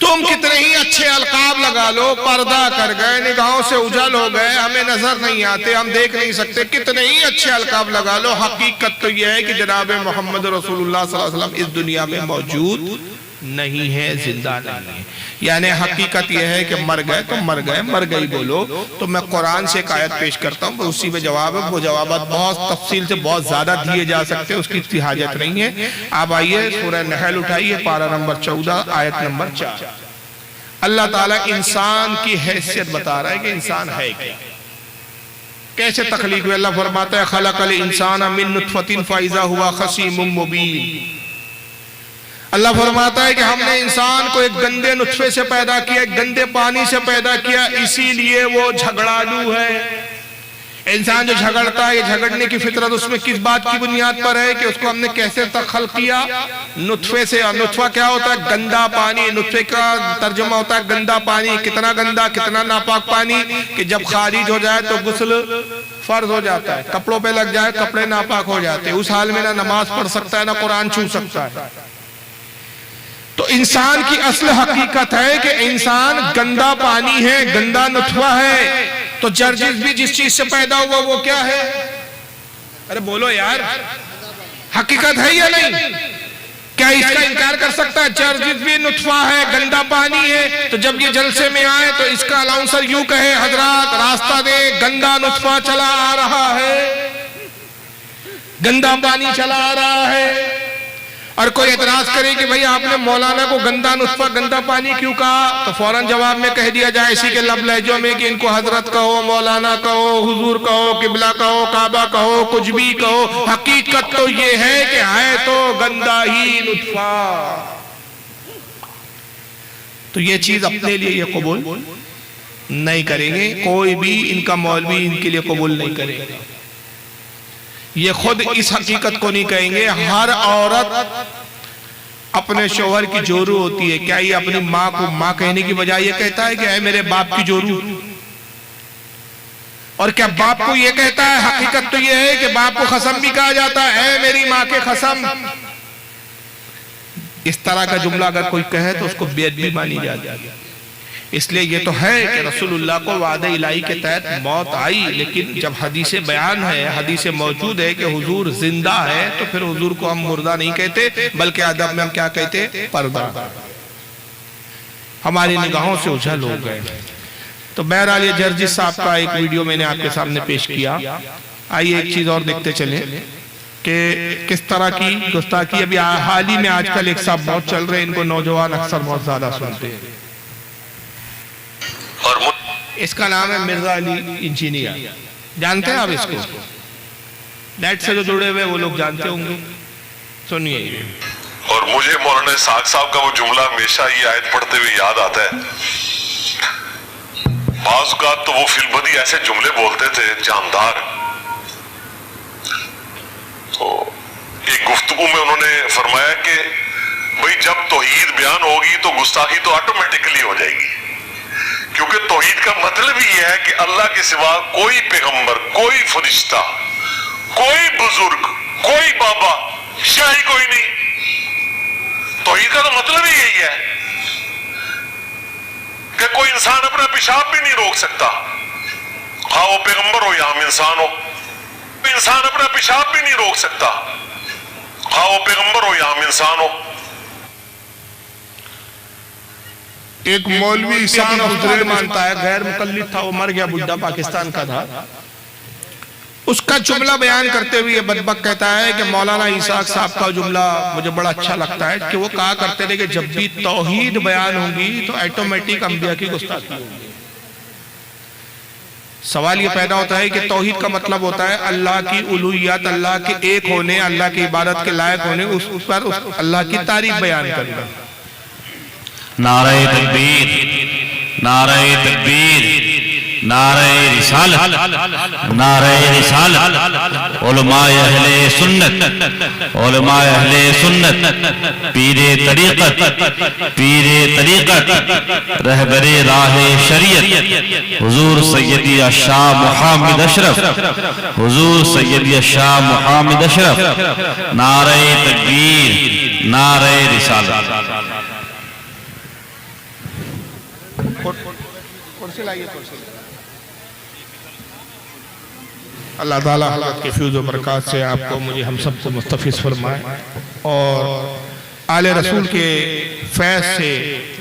تم کتنے ہی اچھے القاب لگا لو, پردہ کر گئے, نگاہوں سے اجھل ہو گئے, ہمیں نظر نہیں آتے, ہم دیکھ نہیں سکتے, کتنے ہی اچھے القاب لگا لو, حقیقت تو یہ ہے کہ جناب محمد رسول اللہ صلی اللہ علیہ وسلم اس دنیا میں موجود نہیں ہے, زندہ نہیں ہے. یعنی حقیقت یہ ہے کہ مر گئے تو مر گئے, مر گئی بولو. تو میں قرآن سے ایک آیت پیش کرتا ہوں, اسی میں جواب ہے. وہ جوابات بہت تفصیل سے بہت زیادہ دیے جا سکتے ہیں, اس کی اتنی حاجت نہیں ہے. آپ آئیے سورہ نحل اٹھائیے, پارہ نمبر 14 آیت نمبر 4. اللہ تعالیٰ انسان کی حیثیت بتا رہا ہے کہ انسان ہے کیا, کیسے تخلیق ہوئے. اللہ فرماتا ہے خلق الانسان من نطفۃ فاذا هو خصیم مبین. اللہ فرماتا ہے کہ ہم نے انسان کو ایک گندے نطفے سے پیدا کیا، ایک گندے پانی سے پیدا کیا، اسی لیے وہ جھگڑالو ہے۔ انسان جو جھگڑتا ہے، یہ جھگڑنے کی فطرت اس میں کس بات کی بنیاد پر ہے کہ اس کو ہم نے کیسے خلق کیا؟ نطفے سے۔ اور نطفہ کیا ہوتا ہے؟ گندا پانی۔ نطفے کا ترجمہ ہوتا ہے گندا پانی۔ کتنا گندا، کتنا ناپاک پانی کہ جب خارج ہو جائے تو غسل فرض ہو جاتا ہے، کپڑوں پہ لگ جائے کپڑے ناپاک ہو جاتے ہیں، اس حال میں نہ نماز پڑھ سکتا ہے نہ قرآن چھو سکتا ہے۔ تو انسان کی اصل حقیقت ہے کہ انسان گندا پانی ہے، گندا نطفہ ہے۔ تو جرجس بھی جس چیز سے پیدا ہوا وہ کیا ہے؟ ارے بولو یار، حقیقت ہے یا نہیں؟ کیا اس کا انکار کر سکتا ہے؟ جرجس بھی نطفہ ہے، گندا پانی ہے۔ تو جب یہ جلسے میں آئے تو اس کا الاؤنسر یوں کہے، حضرات راستہ دے، گندا نطفہ چلا آ رہا ہے، گندا پانی چلا آ رہا ہے۔ اور کوئی اعتراض کرے کہ بھئی آپ نے مولانا کو گندا نطفہ گندا پانی کیوں کہا؟ تو فوراً جواب میں کہہ دیا جائے اسی کے لب لہجوں میں کہ ان کو حضرت کہو، مولانا کہو، حضور کہو، قبلہ کہو، کعبہ کہو، کچھ بھی کہو، حقیقت تو یہ ہے کہ ہے تو گندا ہی نطفہ۔ تو یہ چیز اپنے لیے یہ قبول نہیں کریں گے، کوئی بھی ان کا مولوی ان کے لیے قبول نہیں کرے گا۔ یہ خود اس حقیقت کو نہیں کہیں گے۔ ہر عورت اپنے شوہر کی جورو ہوتی ہے، کیا یہ اپنی ماں کو ماں کہنے کی بجائے یہ کہتا ہے کہ اے میرے باپ کی جورو؟ اور کیا باپ کو یہ کہتا ہے؟ حقیقت تو یہ ہے کہ باپ کو خصم بھی کہا جاتا ہے، اے میری ماں کے خصم۔ اس طرح کا جملہ اگر کوئی کہے تو اس کو بے ادبی مانی جاتی ہے۔ اس لیے یہ تو ہے کہ رسول اللہ کو وعدہ الہی کے تحت موت آئی، لیکن جب حدیث بیان ہے، حدیث موجود ہے کہ حضور زندہ ہے، تو پھر حضور کو ہم مردہ نہیں کہتے، بلکہ ادب میں ہم کیا کہتے؟ پردہ۔ ہماری نگاہوں سے اجھل ہو گئے۔ تو بہرحال یہ جرجس صاحب کا ایک ویڈیو میں نے آپ کے سامنے پیش کیا۔ آئیے ایک چیز اور دیکھتے چلیں کہ کس طرح کی گستاخی ابھی حال ہی میں آج کل ایک صاحب بہت چل رہے ہیں، ان کو نوجوان اکثر بہت زیادہ سنتے ہیں۔ اس کا نام ہے مرزا علی انجینئر۔ جانتے ہیں آپ اس کو؟ نیٹ سے جو جڑے ہوئے وہ لوگ جانتے ہوں گے، سنیے۔ اور مجھے مولانا اسحاق صاحب کا وہ جملہ ہمیشہ یہ آیت پڑھتے ہوئے یاد آتا ہے۔ بعض اوقات تو وہ فی البدی ایسے جملے بولتے تھے جاندار۔ تو ایک گفتگو میں انہوں نے فرمایا کہ بھئی جب توحید بیان ہوگی تو گستاخی تو آٹومیٹکلی ہو جائے گی، کیونکہ توحید کا مطلب ہی یہ ہے کہ اللہ کے سوا کوئی پیغمبر، کوئی فرشتہ، کوئی بزرگ، کوئی بابا، شاہی کوئی نہیں۔ توحید کا تو مطلب ہی یہی ہے کہ کوئی انسان اپنا پیشاب بھی نہیں روک سکتا، ہاں وہ پیغمبر ہو یا ہم انسان ہو۔ انسان اپنا پیشاب بھی نہیں روک سکتا، ہاں وہ پیغمبر ہو یا ہم انسان ہو۔ ایک مولوی انسان افضل مانتا ہے، غیر مقلد تھا، وہ مر گیا، بڈھا پاکستان کا تھا۔ اس کا جملہ بیان کرتے ہوئے یہ بدبخت کہتا ہے کہ مولانا اسحاق صاحب کا جملہ مجھے بڑا اچھا لگتا ہے کہ وہ کہا کرتے تھے کہ جب بھی توحید بیان ہوگی تو ایٹومیٹک انبیاء کی گستاخی ہوگی۔ سوال یہ پیدا ہوتا ہے کہ توحید کا مطلب ہوتا ہے اللہ کی الوہیت، اللہ کے ایک ہونے، اللہ کی عبادت کے لائق ہونے، اس پر اللہ کی تعریف بیان کرنا۔ نعرہ تکبیر، نعرہ تکبیر، نعرہ رسالت، نعرہ رسالت، علماء اہل سنت، علماء اہل سنت، پیر طریقت، رہبر راہ شریعت، حضور سیدی شاہ محمد اشرف، حضور سیدی شاہ محمد اشرف، نعرہ تکبیر، نعرہ رسالت۔ اللہ تعالیٰ حضرت کے فیض و برکات سے آپ کو مجھے ہم سب کو مستفیض فرمائے، اور آل رسول کے فیض سے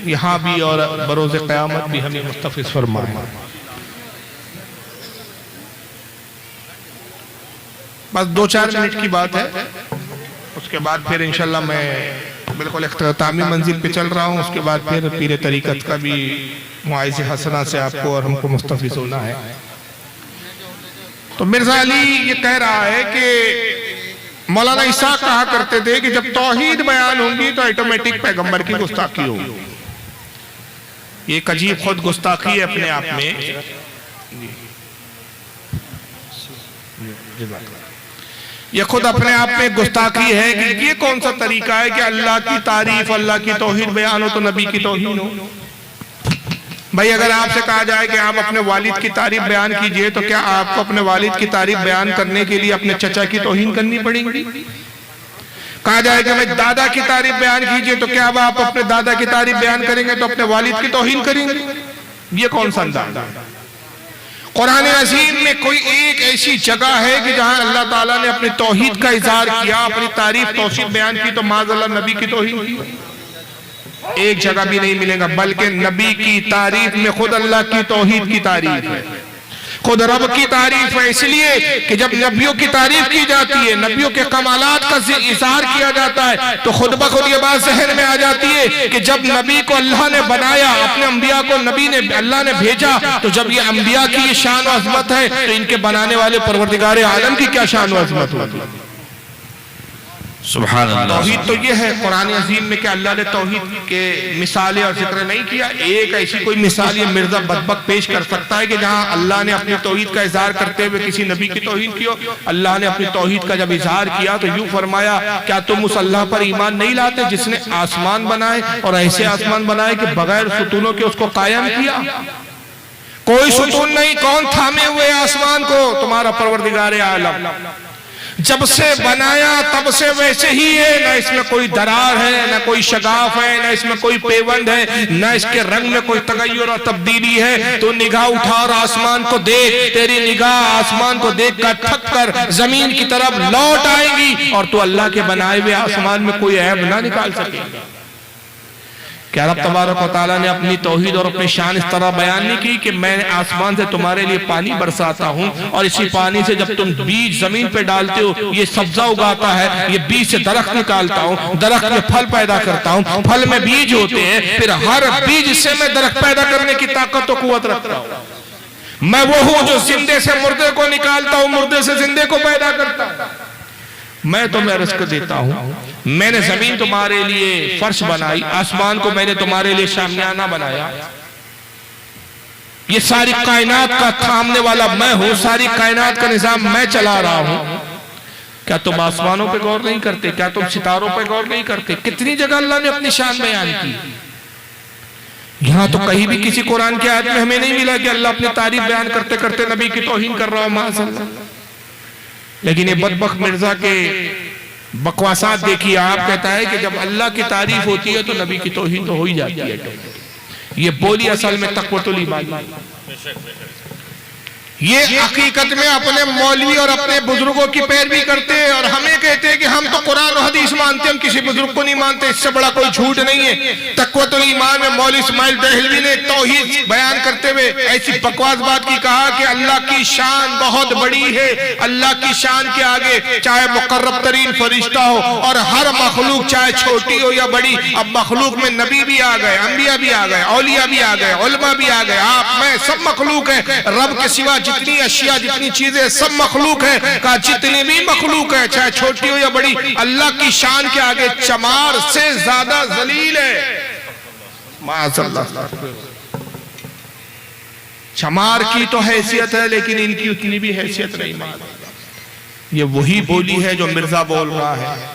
یہاں بھی اور بروز قیامت بھی ہمیں مستفیض فرمائے۔ بس 2-4 منٹ کی بات ہے، اس کے بعد پھر انشاءاللہ میں بالکل اختتامی منزل پہ چل رہا ہوں۔ اس کے بعد پھر پیر طریقت کا بھی معاذ حسنہ سے آپ کو اور ہم کو مستفیض ہونا ہے۔ تو مرزا علی یہ کہہ رہا ہے کہ مولانا اسحاق کہا کرتے تھے کہ جب توحید بیان ہوگی تو آٹومیٹک پیغمبر کی گستاخی ہوگی. یہ ایک عجیب خود گستاخی ہے اپنے آپ میں. یہ خود اپنے آپ میں گستاخی ہے کہ یہ کون سا طریقہ ہے کہ اللہ کی تعریف، اللہ کی توحید بیان ہو تو نبی کی توہین ہو. بھائی اگر آپ سے کہا جائے کہ آپ اپنے والد کی تعریف بیان کیجئے تو کیا آپ کو اپنے والد کی تعریف بیان کرنے کے لیے اپنے چچا کی توہین کرنی پڑیں گی؟ کہا جائے کہ دادا کی تعریف بیان کیجئے تو کیا آپ اپنے دادا کی تعریف بیان کریں گے تو اپنے والد کی توہین کریں گے؟ یہ کون سا انداز ہے؟ قرآن عظیم میں کوئی ایک ایسی جگہ ہے کہ جہاں اللہ تعالیٰ نے اپنی توحید کا اظہار کیا، اپنی تعریف توصیف بیان کی تو معاذ اللہ نبی کی توہین کی؟ ایک جگہ بھی نہیں ملے گا. بلکہ نبی کی تعریف میں خود اللہ کی توحید کی تعریف ہے، خود رب کی تعریف ہے. اس لیے کہ جب نبیوں کی تعریف کی جاتی ہے، نبیوں کے کمالات کا اظہار کیا جاتا ہے تو خود بخود یہ بات ذہن میں آ جاتی ہے کہ جب نبی کو اللہ نے بنایا، اپنے انبیاء کو نبی نے اللہ نے بھیجا، تو جب یہ انبیاء کی یہ شان و عظمت ہے تو ان کے بنانے والے پروردگار عالم کی کیا شان و عظمت ہوتی ہے. سبحان اللہ. توحید تو یہ ہے قرآن عظیم میں کہ اللہ نے توحید کے مثالیں اور ذکر نہیں کیا. ایک ایسی کوئی مثال یہ مرزا بدبخت پیش کر سکتا ہے کہ جہاں اللہ نے اپنی توحید کا اظہار کرتے ہوئے کسی نبی کی توحید کی ہو. اللہ نے اپنی توحید کا جب اظہار کیا تو یوں فرمایا، کیا تم اس اللہ پر ایمان نہیں لاتے جس نے آسمان بنائے اور ایسے آسمان بنائے کہ بغیر ستونوں کے اس کو قائم کیا؟ کوئی ستون نہیں. کون تھامے ہوئے آسمان کو؟ تمہارا پروردگار عالم. جب سے بنایا تب سے ویسے ہی ہے، نہ اس میں کوئی درار ہے، نہ کوئی شگاف ہے، نہ اس میں کوئی پیوند ہے، نہ اس کے رنگ میں کوئی تغیر اور تبدیلی ہے. تو نگاہ اٹھا اور آسمان کو دیکھ، تیری نگاہ آسمان کو دیکھ کر تھک کر زمین کی طرف لوٹ آئے گی اور تو اللہ کے بنائے ہوئے آسمان میں کوئی عیب نہ نکال سکے گا. کہ رب تبارک و تعالیٰ نے اپنی توحید اور اپنی شان اس طرح بیان نہیں کی کہ میں آسمان سے تمہارے لیے پانی برساتا ہوں اور اسی پانی سے جب تم بیج زمین پہ ڈالتے ہو یہ سبزہ اگاتا ہے، یہ بیج سے درخت نکالتا ہوں، درخت میں پھل پیدا کرتا ہوں، پھل میں بیج ہوتے ہیں، پھر ہر بیج سے میں درخت پیدا کرنے کی طاقت و قوت رکھتا ہوں. میں وہ ہوں جو زندے سے مردے کو نکالتا ہوں، مردے سے زندے کو پیدا کرتا ہوں. میں تمہیں رزق دیتا ہوں. میں نے زمین تمہارے لیے فرش بنائی، آسمان کو میں نے تمہارے لیے شامیانہ بنایا. یہ ساری کائنات کا تھامنے والا میں ہوں، ساری کائنات کا نظام میں چلا رہا ہوں. کیا تم آسمانوں پہ غور نہیں کرتے؟ کیا تم ستاروں پہ غور نہیں کرتے؟ کتنی جگہ اللہ نے اپنی شان بیان کی. یہاں تو کہیں بھی کسی قرآن کی آیت میں ہمیں نہیں ملا کہ اللہ اپنی تعریف بیان کرتے کرتے نبی کی توہین کر رہا ہو معاذ اللہ. لیکن یہ بدبخت مرزا کے بکواسات دیکھیے. آپ کہتا ہے کہ جب اللہ کی تعریف ہوتی ہے تو نبی کی توہین تو ہو ہی جاتی ہے. یہ بولی اصل میں تقویت الایمان. یہ حقیقت میں اپنے مولوی اور اپنے بزرگوں کی پیروی کرتے ہیں اور ہمیں کہتے ہیں کہ ہم تو قرآن و حدیث مانتے ہیں، ہم کسی بزرگ کو نہیں مانتے. اس سے بڑا کوئی جھوٹ نہیں ہے. تقویت الایمان میں مولوی اسماعیل دہلوی نے توحید بیان کرتے ہوئے ایسی بکواس بات کی، کہا کہ اللہ کی شان بہت بڑی ہے. اللہ کی شان کے آگے چاہے مقرب ترین فرشتہ ہو اور ہر مخلوق چاہے چھوٹی ہو یا بڑی، اب مخلوق میں نبی بھی آ گئے، انبیاء بھی آ گئے، اولیاء بھی آ گئے، علماء بھی آ گئے، آپ میں سب مخلوق ہیں. رب کے سوا جتنی اشیاء جتنی چیزیں سب مخلوق ہیں. کہا جتنی بھی مخلوق ہے چاہے چھوٹی ہو یا بڑی، اللہ کی شان کے آگے چمار سے زیادہ ذلیل ہے. معاذ اللہ. چمار کی تو حیثیت ہے لیکن ان کی اتنی بھی حیثیت نہیں. یہ وہی بولی ہے جو مرزا بول رہا ہے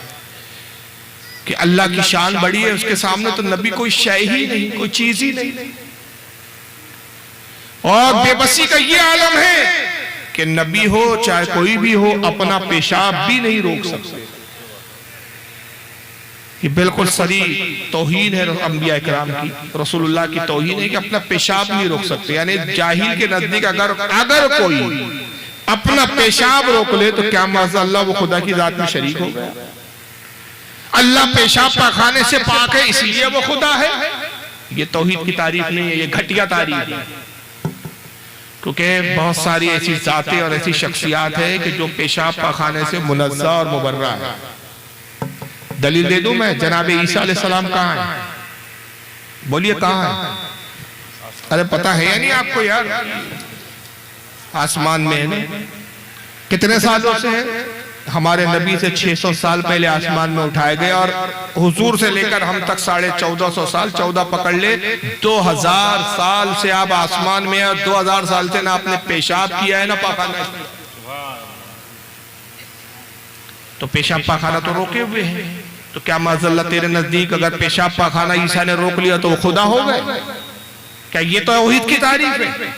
کہ اللہ کی شان بڑی ہے، اس کے سامنے تو نبی کوئی شے ہی نہیں، کوئی چیز ہی نہیں. اور بے بسی کا یہ عالم ہے کہ نبی ہو چاہے کوئی بھی ہو اپنا پیشاب بھی نہیں روک سکتے. یہ بالکل صریح توہین ہے انبیاء اکرام کی، رسول اللہ کی توہین ہے کہ اپنا پیشاب نہیں روک سکتے. یعنی جاہل کے نزدیک اگر کوئی اپنا پیشاب روک لے تو کیا معاذ اللہ وہ خدا کی ذات میں شریک ہو گیا. اللہ پیشاب پاخانے سے پاک ہے اس لیے وہ خدا ہے. یہ توحید کی تعریف نہیں ہے، یہ گھٹیا تعریف ہے. کیونکہ بہت ساری ایسی ذاتیں اور ایسی شخصیات ہیں کہ جو پیشاب پاخانے سے منزہ اور مبرہ ہے. دلیل دے دوں میں؟ جناب عیسیٰ علیہ السلام کہاں ہیں؟ بولیے کہاں ہیں؟ ارے پتہ ہے یا نہیں آپ کو یار؟ آسمان میں ہے. کتنے سالوں سے ہے؟ ہمارے نبی سے 600 سال پہلے آسمان میں اٹھائے گئے، اور حضور سے لے کر ہم تک 1450 سال، 14 پکڑ لے، 2000 سال سے آپ آسمان میں ہیں، اور 2000 سال سے نہ آپ نے پیشاب کیا ہے نہ پاخانہ۔ تو پیشاب پاخانہ تو روکے ہوئے ہیں، تو کیا معذاللہ تیرے نزدیک اگر پیشاب پاخانہ عیسیٰ نے روک لیا تو وہ خدا ہو گئے؟ کیا یہ توحید کی تعریف ہے؟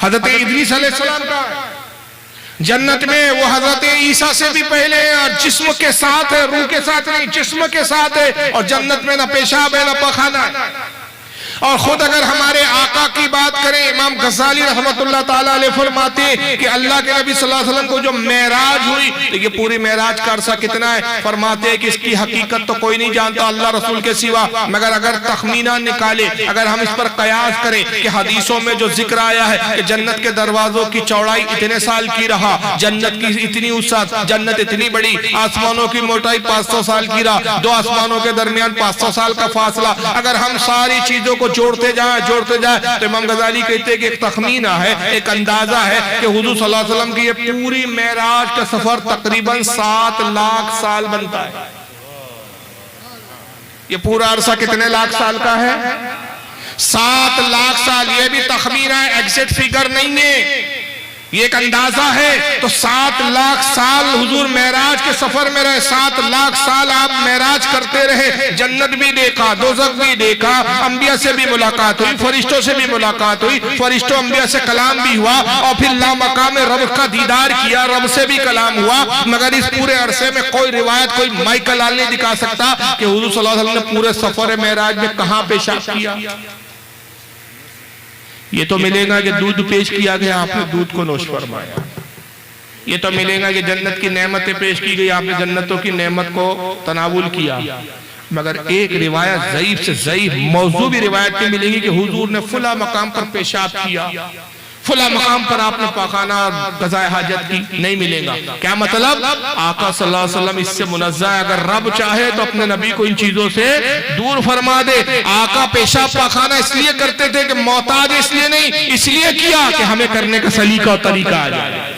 حضرت ادریس علیہ السلام کا جنت میں وہ حضرت عیسیٰ سے بھی پہلے ہے، اور جسم کے ساتھ ہے، روح کے ساتھ نہیں، جسم کے ساتھ ہے، اور جنت میں نہ پیشاب ہے نہ پخانہ ہے۔ اور خود اگر ہمارے آقا کی بات کریں، امام غزالی رحمت اللہ تعالیٰ علیہ فرماتے ہیں کہ اللہ کے نبی صلی اللہ علیہ وسلم کو جو معراج ہوئی، تو یہ پوری معراج کا عرصہ کتنا ہے؟ فرماتے ہیں کہ اس کی حقیقت تو کوئی نہیں جانتا اللہ رسول کے سوا، مگر اگر تخمینہ نکالے، اگر ہم اس پر قیاس کریں کہ حدیثوں میں جو ذکر آیا ہے کہ جنت کے دروازوں کی چوڑائی اتنے سال کی رہا، جنت کی اتنی وسعت، جنت اتنی بڑی، آسمانوں کی موٹائی 500 سال کی رہا، دو آسمانوں کے درمیان 500 سال کا فاصلہ، اگر ہم ساری چیزوں کو جوڑتے جائیں تو امام غزالی کہتے ہیں کہ ایک تخمینہ ہے، ایک اندازہ ہے کہ حضور صلی اللہ علیہ وسلم کی یہ پوری معراج کا سفر تقریباً 7 لاکھ سال بنتا ہے۔ یہ پورا عرصہ کتنے لاکھ سال کا ہے؟ 7 لاکھ سال۔ یہ بھی تخمینہ ہے، ایگزیکٹ فیگر نہیں ہے، یہ ایک اندازہ ہے۔ تو 7 لاکھ سال حضور معراج کے سفر میں رہے، 7 لاکھ سال آپ معراج کرتے رہے، جنت بھی دیکھا، دوزخ بھی دیکھا، انبیاء سے بھی ملاقات ہوئی، فرشتوں سے بھی ملاقات ہوئی، فرشتوں انبیاء سے کلام بھی ہوا، اور پھر لامقام رب کا دیدار کیا، رب سے بھی کلام ہوا۔ مگر اس پورے عرصے میں کوئی روایت، کوئی مائیکل لال نہیں دکھا سکتا کہ حضور صلی اللہ علیہ وسلم نے پورے سفر معراج میں کہاں پیشاب کیا۔ یہ تو ملے گا کہ دودھ پیش کیا گیا، آپ نے دودھ کو نوش فرمایا۔ یہ تو ملے گا کہ جنت کی نعمتیں پیش کی گئی، آپ نے جنتوں کی نعمت کو تناول کیا۔ مگر ایک روایت ضعیف سے ضعیف موضوع بھی روایت میں ملے گی کہ حضور نے فلاں مقام پر پیشاب کیا، فلاں مقام پر آپ نے پاخانہ اور قضاء حاجت کی، نہیں ملے گا۔ کیا مطلب؟ آقا صلی اللہ علیہ وسلم اس سے منزہ ہے، اگر رب چاہے تو اپنے نبی کو ان چیزوں سے دور فرما دے۔ آقا پیشاب پاخانہ اس لیے کرتے تھے کہ محتاج اس لیے نہیں، اس لیے کیا کہ ہمیں کرنے کا سلیقہ اور طریقہ آ جائے۔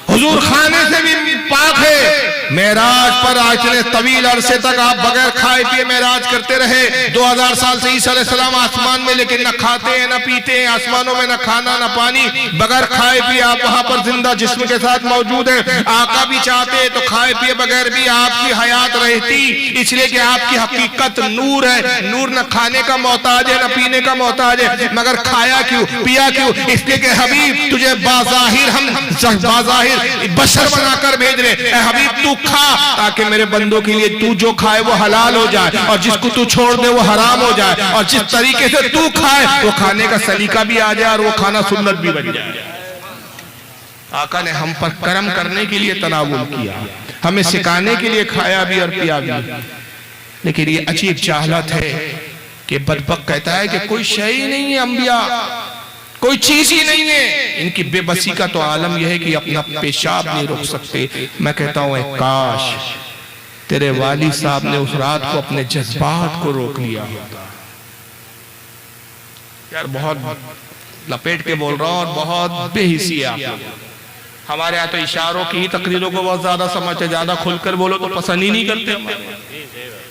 حضور خانے سے بھی پاک ہے، معراج پر اتنے طویل عرصے تک آپ بغیر کھائے پیے معراج کرتے رہے۔ 2000 سال سے عیسیٰ علیہ السلام آسمان میں، لیکن نہ کھاتے ہیں نہ پیتے ہیں، آسمانوں میں نہ کھانا نہ پانی، بغیر کھائے پیے آپ وہاں پر زندہ جسم کے ساتھ موجود ہیں۔ آقا بھی چاہتے تو کھائے پیے بغیر بھی آپ کی حیات رہتی، اس لیے کہ آپ کی حقیقت نور ہے، نور نہ کھانے کا محتاج ہے نہ پینے کا محتاج ہے، مگر کھایا کیوں پیا کیوں؟ اس لیے کہ حبیب تجھے بظاہر ہم بظاہر بشر بنا کر بھیج رہے، اے حبیب تو کھا تاکہ میرے بندوں کے لیے تو جو کھائے وہ حلال ہو جائے، اور جس کو تو چھوڑ دے وہ حرام ہو جائے، اور جس طریقے سے تو کھائے وہ کھانے کا سلیقہ بھی آ جائے اور وہ کھانا سنت بھی بن جائے۔ آقا نے ہم پر کرم کرنے کے لیے تناول کیا، ہمیں سکھانے کے لیے کھایا بھی اور پیا بھی۔ لیکن یہ عجیب جہالت ہے کہ بدبخت کہتا ہے کہ کوئی شے ہی نہیں ہے، انبیاء کوئی چیز ہی نہیں ہے۔ ان کی بے بسی کا تو عالم یہ ہے کہ اپنا پیشاب نہیں روک سکتے۔ میں کہتا ہوں اے کاش تیرے والد صاحب نے اس رات کو اپنے جذبات کو روک لیا ہوتا۔ یار بہت لپیٹ کے بول رہا ہوں اور بہت بے حسی ہے آپ لوگ۔ ہمارے یہاں تو اشاروں کی ہی تقریروں کو بہت زیادہ سمجھتے، زیادہ کھل کر بولو تو پسند ہی نہیں کرتے،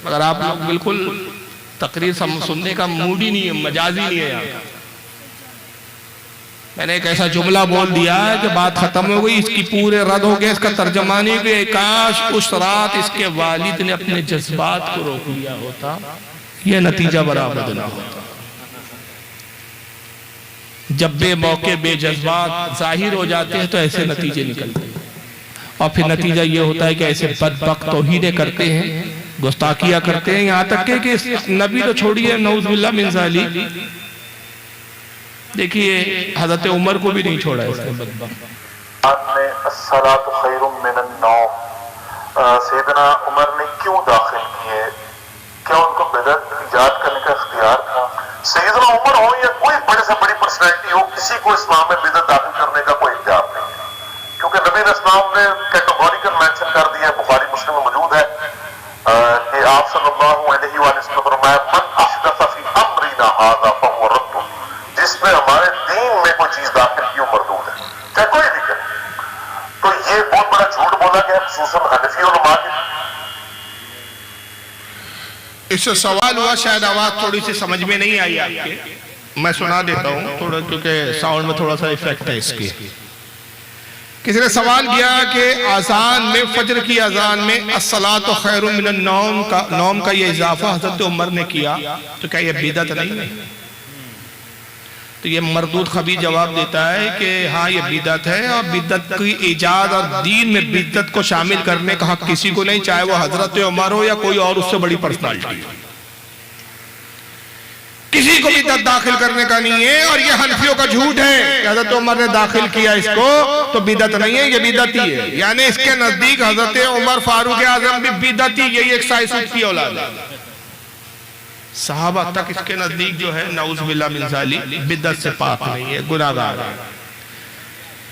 مگر آپ لوگ بالکل تقریر سننے کا موڈ ہی نہیں ہے، مجازی نہیں ہے یہاں۔ میں نے ایک ایسا جملہ بول دیا ہے کہ بات ختم ہو گئی، اس کی پورے رد ہو گئے، اس کا ترجمہ نہیں کہ کاش اس رات اس کے والد نے اپنے جذبات کو روک لیا ہوتا، یہ نتیجہ برآمد نہ ہوتا۔ جب بے موقع بے جذبات ظاہر ہو جاتے ہیں تو ایسے نتیجے نکلتے ہیں، اور پھر نتیجہ یہ ہوتا ہے کہ ایسے بدبخت توہینیں کرتے ہیں، گستاخیاں کرتے ہیں، یہاں تک کہ نبی تو چھوڑیے نعوذ باللہ من ذالک، دیکھیے حضرت عمر کو بھی نہیں چھوڑا اس نے بدبخت۔ الصلاۃ خیر من النوم، سیدنا عمر نے کیوں داخل کیے؟ کیا ان کو بدعت ایجاد کرنے کا اختیار تھا؟ سیدنا عمر ہو یا کوئی بڑے سے بڑی پرسنالٹی ہو، کسی کو اسلام میں بدعت داخل کرنے کا کوئی اختیار نہیں ہے، کیونکہ نبی علیہ السلام نے کیٹیگوریکل مینشن کر دیا ہے، بخاری مسلم میں موجود ہے کہ آپ صلی اللہ علیہ وآلہ وسلم نے فرمایا من احدث فی امرنا ھذا فہو رد، جس میں ہمارے دین میں کوئی چیز داخل کی وہ مردود ہے، چاہے کوئی بھی کرے۔ تو یہ بہت خصوصاً حنفی علماء کی. اس سے سوال ہوا، شاید آواز تھوڑی سی سمجھ میں نہیں آئی آپ کے، میں سنا دیتا ہوں تھوڑا، کیونکہ ساؤنڈ میں تھوڑا سا ایفیکٹ ہے اس کے. کسی نے سوال کیا کہ اذان میں، فجر کی اذان میں الصلاۃ خیر من النوم کا یہ اضافہ حضرت عمر نے کیا تو کیا یہ بدعت نہیں ہے؟ تو یہ مردود خبیث جواب دیتا ہے کہ ہاں یہ بدعت ہے، اور بدعت کی ایجاد اور دین میں بدعت کو شامل کرنے کا حق کسی کو نہیں، چاہے وہ حضرت عمر ہو یا کوئی اور اس سے بڑی پرسنالٹی ہو. کسی کو بدعت داخل کرنے کا نہیں ہے، اور یہ حنفیوں کا جھوٹ ہے کہ حضرت عمر نے داخل کیا اس کو تو بدعت نہیں ہے، یہ بدعتی ہے. یعنی اس کے نزدیک حضرت عمر فاروق اعظم بھی بدعتی، یہی ایک سائسوٹ کی اولاد ہے. صحابہ تک اس کے نزدیک جو ہے نعوذ باللہ من ذالک بدعت سے پاک نہیں ہے، گناہگار ہے.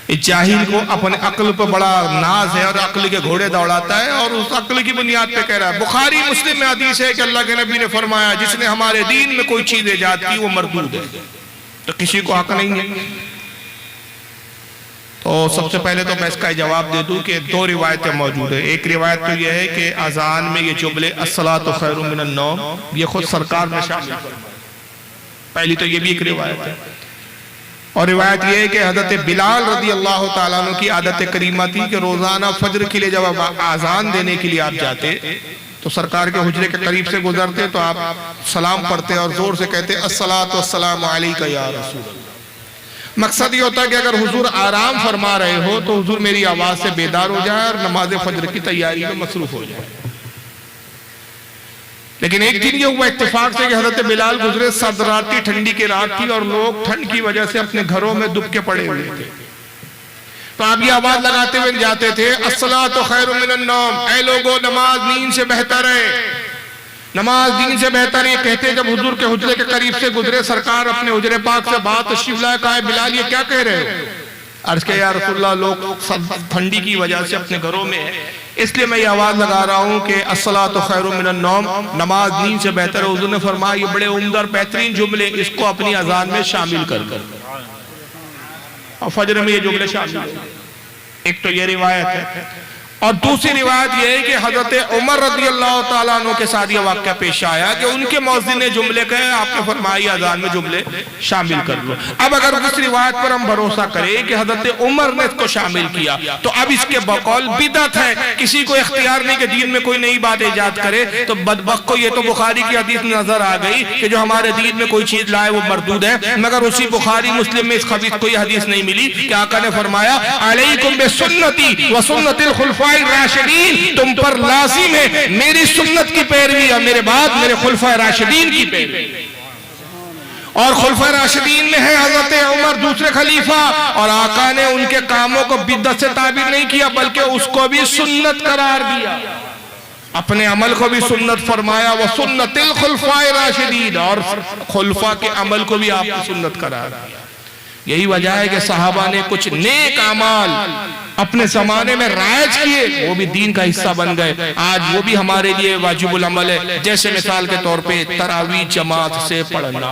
اس جاہل کو اپنے عقل پر بڑا ناز ہے اور عقل کے گھوڑے دوڑاتا ہے، اور اس عقل کی بنیاد پہ کہہ رہا ہے. بخاری مسلم میں حدیث ہے کہ اللہ کے نبی نے فرمایا جس نے ہمارے دین میں کوئی چیز ایجاد کی وہ مردود ہے، تو کسی کو حق نہیں ہے. تو سب سے پہلے تو میں اس کا جواب دے دوں کہ دو روایتیں موجود ہیں. ایک روایت تو یہ ہے کہ اذان میں یہ جملے الصلاۃ خیر من النوم یہ خود سرکار نے شامل کیا، پہلی تو یہ بھی ایک روایت ہے. اور روایت یہ ہے کہ حضرت بلال رضی اللہ تعالیٰ عنہ کی عادت کریمہ تھی کہ روزانہ فجر کے لیے جب آپ اذان دینے کے لیے آپ جاتے تو سرکار کے حجرے کے قریب سے گزرتے تو آپ سلام پڑھتے اور زور سے کہتے الصلاۃ والسلام علیک یا رسول اللہ. مقصد یہ ہوتا ہے کہ اگر حضور آرام فرما رہے ہو تو حضور میری آواز سے بیدار ہو جائے اور نماز فجر کی تیاری میں مصروف ہو جائے. لیکن ایک دن یہ ہوا اتفاق سے کہ حضرت بلال گزرے، سرد رات تھی، ٹھنڈی کی رات تھی، اور لوگ ٹھنڈ کی وجہ سے اپنے گھروں میں دب کے پڑے ہوئے تھے. تو آپ یہ آواز لگاتے ہوئے جاتے تھے الصلاۃ خیر من النوم، اے لوگو نماز نیند سے بہتر ہے، نماز دین سے بہتر ہے. کہتے جب حضور کے حجرے کے قریب سے گزرے، سرکار اپنے حجرے پاک سے بات تشریف لائے، کہا بلال یہ کیا کہہ رہے ہو؟ عرض کہ یا رسول اللہ لوگ ٹھنڈی کی وجہ سے اپنے گھروں میں ہیں، اس لیے میں یہ آواز لگا رہا ہوں کہ الصلاۃ خیر من النوم، نماز دین سے بہتر ہے. حضور نے فرمایا یہ بڑے عمدہ اور بہترین جملے، اس کو اپنی اذان میں شامل کر اور فجر میں یہ جملے شامل ہیں. ایک تو یہ روایت ہے، اور دوسری روایت یہ ہے کہ حضرت عمر رضی اللہ تعالیٰ عنہ کے ساتھ یہ واقعہ پیش آیا کہ ان کے مؤذن نے جملے کہے، آپ نے فرمایا اذان میں جملے شامل کر لو. اب اگر اس روایت پر ہم بھروسہ کریں کہ حضرت عمر نے اس کو شامل کیا تو اب اس کے بقول بدعت ہے. کسی کو اختیار نہیں کہ دین میں کوئی نئی بات ایجاد کرے. تو بدبخت کو یہ تو بخاری کی حدیث نظر آ گئی کہ جو ہمارے دین میں کوئی چیز لائے وہ مردود ہے، مگر اسی بخاری مسلم میں اس خبیث کو یہ حدیث نہیں ملی کہ آقا نے فرمایا علیکم بسنتی و سنت الخلفاء راشدین، تم پر لازم ہے میری سنت کی پیروی اور میرے بعد میرے خلفاء راشدین کی پیروی. اور خلفاء راشدین میں ہے حضرت عمر دوسرے خلیفہ، اور آقا نے ان کے کاموں کو بدعت سے تعبیر نہیں کیا بلکہ اس کو بھی سنت قرار دیا، اپنے عمل کو بھی سنت فرمایا وہ سنت الخلفاء راشدین، اور خلفاء کے عمل کو بھی آپ کی سنت قرار دیا. یہی وجہ ہے کہ صحابہ نے کچھ نیک اعمال اپنے زمانے میں رائج کیے، وہ بھی دین کا حصہ بن گئے، آج وہ بھی ہمارے لیے واجب العمل ہے. جیسے مثال کے طور پہ تراویح جماعت سے پڑھنا،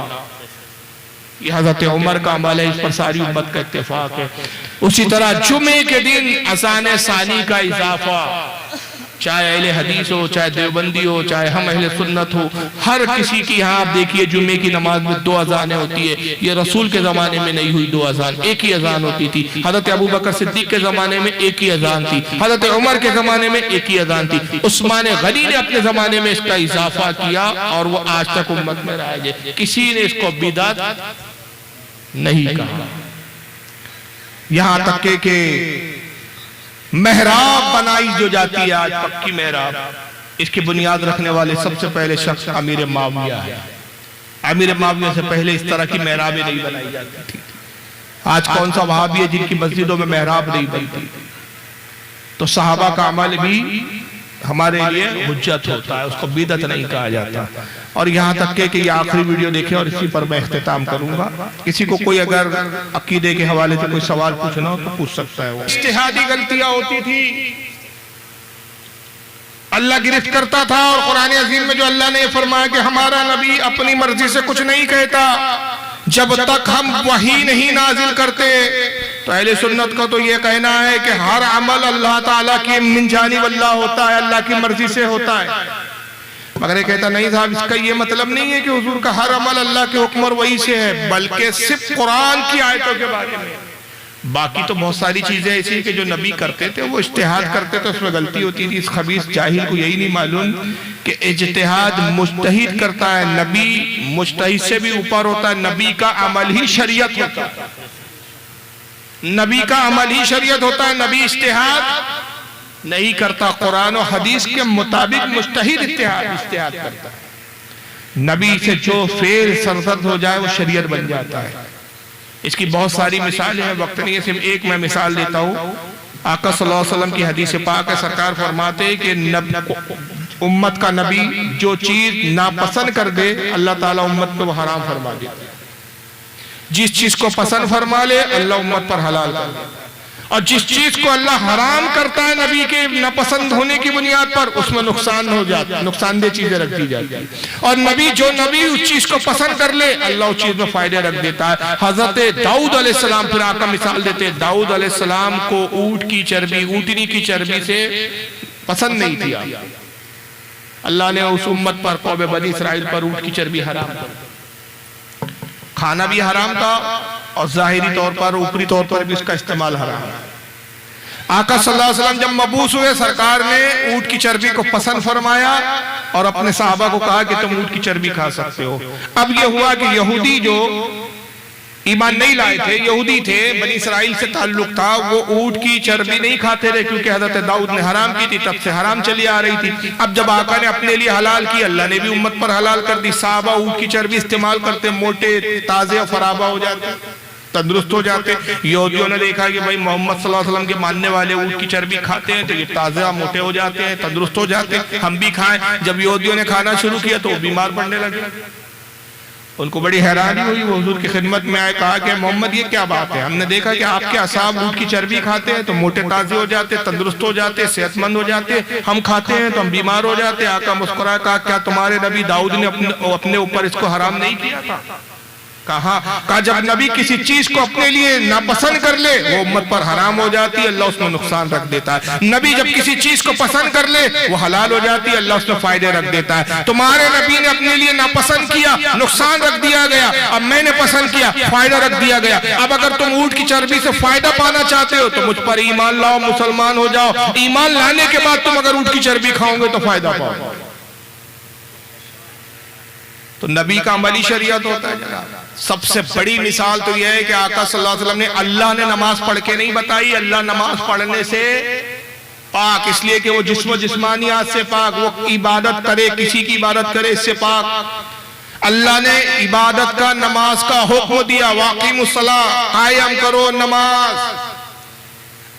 یہ حضرت عمر کا عمل ہے، اس پر ساری امت کا اتفاق ہے. اسی طرح جمعے کے دن اذان ثانی کا اضافہ، چاہے اہل حدیث ہو، چاہے دیوبندی ہو، چاہے ہم اہل سنت ہو، ہر کسی کی یہاں آپ دیکھیے جمعے کی نماز میں 2 اذانیں ہوتی ہے. یہ رسول کے زمانے میں نہیں ہوئی 2 اذان، ایک ہی اذان ہوتی تھی. حضرت ابوبکر صدیق کے زمانے میں ایک ہی اذان تھی، حضرت عمر کے زمانے میں ایک ہی اذان تھی. عثمان غنی نے اپنے زمانے میں اس کا اضافہ کیا اور وہ آج تک امت میں رائج ہے. کسی نے اس کو بدعت نہیں کہا. یہاں تک کہ محراب بنائی جو جاتی ہے آج پکی محراب، اس کی بنیاد رکھنے والے سب سے پہلے شخص امیر معاویہ ہے. امیر معاویہ سے پہلے اس طرح کی محرابیں نہیں بنائی جاتی تھی. آج کون سا وہابی ہے جن کی مسجدوں میں محراب نہیں بنتی؟ تو صحابہ کا عمل بھی ہمارے لیے حجت ہوتا ہے، اس کو بدعت نہیں کہا جاتا. اور یہاں تک کہ یہ آخری ویڈیو دیکھیں اور اسی پر میں اختتام کروں گا. کسی کو کوئی اگر عقیدے کے حوالے سے کوئی سوال پوچھنا ہو تو پوچھ سکتا ہے. وہ اجتہادی غلطیاں ہوتی تھی، اللہ گرفت کرتا تھا. اور قرآن عظیم میں جو اللہ نے فرمایا کہ ہمارا نبی اپنی مرضی سے کچھ نہیں کہتا جب تک ہم وحی نہیں نازل کرتے. تو اہل سنت کا تو یہ کہنا ہے کہ ہر عمل اللہ تعالیٰ کی من جانب اللہ ہوتا ہے، اللہ کی مرضی سے ہوتا ہے۔ مگر یہ کہتا نہیں صاحب، اس کا یہ مطلب نہیں ہے کہ حضور کا ہر عمل اللہ کے حکم اور وحی سے ہے، بلکہ صرف قرآن کی آیتوں کے بارے میں۔ باقی تو بہت ساری چیزیں ایسی کہ جو نبی کرتے تھے وہ اجتہاد کرتے تھے، اس میں غلطی ہوتی تھی۔ اس خبیث جاہل کو یہی نہیں معلوم کہ اجتہاد مجتہد کرتا ہے، نبی مجتہد سے بھی اوپر ہوتا ہے۔ نبی کا عمل ہی شریعت ہوتا ہے، نبی کا عمل ہی شریعت ہوتا ہے، نبی اجتہاد نہیں کرتا۔ قرآن و حدیث کے مطابق مجتہد اجتہاد کرتا ہے۔ نبی سے جو فعل سرزد ہو جائے وہ شریعت بن جاتا ہے۔ اس کی بہت ساری مثالیں ہیں، وقت نہیں ہے، صرف ایک میں مثال دیتا ہوں۔ آقا صلی اللہ علیہ وسلم کی حدیث پاک ہے، سرکار فرماتے ہیں کہ امت کا نبی جو چیز ناپسند کر دے اللہ تعالیٰ امت کو وہ حرام فرما دیتا ہے، جس چیز کو پسند فرما لے اللہ امت پر حلال کر دیتا ہے، اور جس چیز کو اللہ حرام کرتا ہے نبی کے ناپسند ہونے کی بنیاد پر اس میں نقصان ہو جاتا ہے، نقصان دہ چیزیں رکھ دی جاتی ہیں، اور جو نبی اس چیز کو پسند کر لے اللہ اس چیز میں فائدے رکھ دیتا ہے۔ حضرت داؤد علیہ السلام پھر آقا مثال دیتے ہیں، داؤد علیہ السلام کو اونٹ کی چربی، اونٹنی کی چربی سے پسند نہیں تھی، اللہ نے اس امت پر، قوم بنی اسرائیل پر اونٹ کی چربی حرام کر، کھانا بھی حرام تھا اور ظاہری طور پر اوپری طور پر بھی اس کا استعمال حرام ہے۔ آقا صلی اللہ علیہ وسلم جب مبعوث ہوئے سرکار نے اونٹ کی چربی کو پسند فرمایا اور اپنے صحابہ کو کہا کہ تم اونٹ کی چربی کھا سکتے ہو۔ اب یہ ہوا کہ یہودی جو ایمان نہیں لائے تھے، یہودی تھے، بنی اسرائیل سے تعلق تھا، وہ اونٹ کی چربی نہیں کھاتے رہے کیونکہ حضرت داؤد نے حرام کی تھی، تب سے حرام چلی آ رہی تھی۔ اب جب آقا نے اپنے لیے حلال کی، اللہ نے بھی امت پر حلال کر دی۔ صحابہ اونٹ کی چربی استعمال کرتے، موٹے تازے اور فرابہ ہو جاتے، تندرست ہو جاتے۔ یہودیوں نے دیکھا کہ بھائی محمد صلی اللہ علیہ وسلم کے ماننے والے اونٹ کی چربی کھاتے ہیں تو یہ تازہ موٹے ہو جاتے ہیں، تندرست ہو جاتے ہیں، ہم بھی کھائیں۔ جب یہودیوں نے کھانا شروع کیا تو وہ بیمار پڑنے لگے، ان کو بڑی حیرانی ہوئی، وہ حضور کی خدمت میں آئے، کہا کہ محمد یہ کیا بات ہے، ہم نے دیکھا کہ آپ کے اصحاب اونٹ کی چربی کھاتے ہیں تو موٹے تازے ہو جاتے، تندرست ہو جاتے، صحت مند ہو جاتے، ہم کھاتے ہیں تو ہم بیمار ہو جاتے۔ آقا مسکرایا، کہا کیا تمہارے نبی داؤد نے اپنے اوپر اس کو حرام نہیں کیا تھا؟ کہا جب نبی کسی چیز کو اپنے لیے ناپسند کر لے وہ امت پر حرام ہو جاتی ہے، اللہ اس میں نقصان رکھ دیتا ہے۔ نبی جب کسی چیز کو پسند کر لے وہ حلال ہو جاتی ہے، اللہ اس میں فائدے رکھ دیتا ہے۔ تمہارے نبی نے اپنے لیے ناپسند کیا، نقصان رکھ دیا گیا، اب میں نے پسند کیا، فائدہ رکھ دیا گیا۔ اب اگر تم اونٹ کی چربی سے فائدہ پانا چاہتے ہو تو مجھ پر ایمان لاؤ، مسلمان ہو جاؤ۔ ایمان لانے کے بعد تم اگر اونٹ کی چربی کھاؤ گے تو فائدہ پاؤ گے۔ تو نبی کا عملی شریعت ہوتا ہے جناب۔ سب سے بڑی مثال تو یہ ہے کہ آقا صلی اللہ علیہ وسلم نے، اللہ نے نماز پڑھ کے نہیں بتائی، اللہ نماز پڑھنے سے پاک، اس لیے کہ وہ جسم و جسمانیات سے پاک، وہ عبادت کرے، کسی کی عبادت کرے اس سے پاک۔ اللہ نے عبادت کا، نماز کا حکم دیا، واقیموا الصلاۃ، قائم کرو نماز۔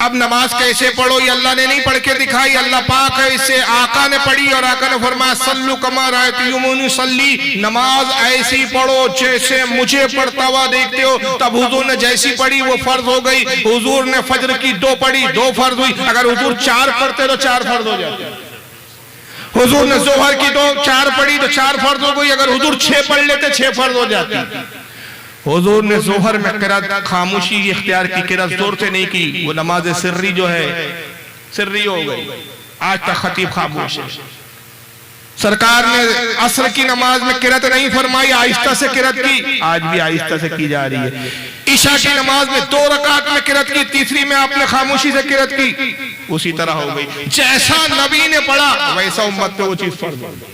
اب نماز کیسے پڑھو یہ اللہ نے نہیں پڑھ کے دکھائی، اللہ پاک ہے، اس سے آقا نے پڑھی اور آقا نے فرمایا صلو کما رأیتمونی اصلی، نماز ایسی پڑھو جیسے مجھے پڑھتا ہوا دیکھتے ہو۔ تب حضور نے جیسی پڑھی وہ فرض ہو گئی۔ حضور نے فجر کی 2 پڑھی، 2 فرض ہوئی۔ اگر حضور 4 پڑھتے تو 4 فرض ہو جاتے۔ حضور نے ظہر کی 4 پڑھی تو 4 فرض ہو گئی۔ اگر حضور 6 پڑھ لیتے 6 فرض ہو جاتی۔ حضور نے ظہر میں قرات خاموشی اختیار کی، قرات زور سے نہیں کی، وہ نماز سری جو ہے سری ہو گئی۔ آج تک خطیب خاموش ہے۔ سرکار نے عصر کی نماز میں قرات نہیں فرمائی، آہستہ سے قرات کی، آج بھی آہستہ سے کی جا رہی ہے۔ عشاء کی نماز میں 2 رکعت میں قرات کی، تیسری میں آپ نے خاموشی سے قرات کی، اسی طرح ہو گئی۔ جیسا نبی نے پڑھا ویسا امت پہ وہ چیز فرض ہو گئی۔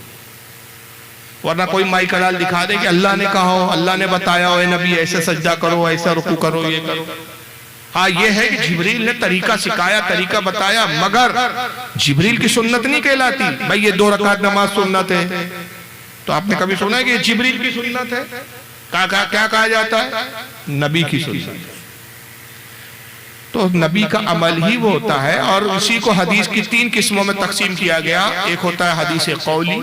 ورنہ کوئی مائی کلال دکھا دے کہ اللہ نے کہا ہو، اللہ نے بتایا ہو، اے نبی ایسے سجدہ کرو، ایسا رکوع کرو، یہ کرو۔ ہاں یہ ہے کہ جبریل نے طریقہ سکھایا، طریقہ بتایا، مگر جبریل کی سنت نہیں کہلاتی۔ بھائی یہ 2 رکعت نماز سنت ہے، تو آپ نے کبھی سنا ہے کہ یہ جبریل کی سنت ہے؟ کیا کہا جاتا ہے؟ نبی کی سنت۔ تو نبی کا عمل ہی وہ ہوتا ہے، اور اسی کو حدیث کی 3 قسموں میں تقسیم کیا گیا۔ ایک ہوتا ہے حدیث قولی،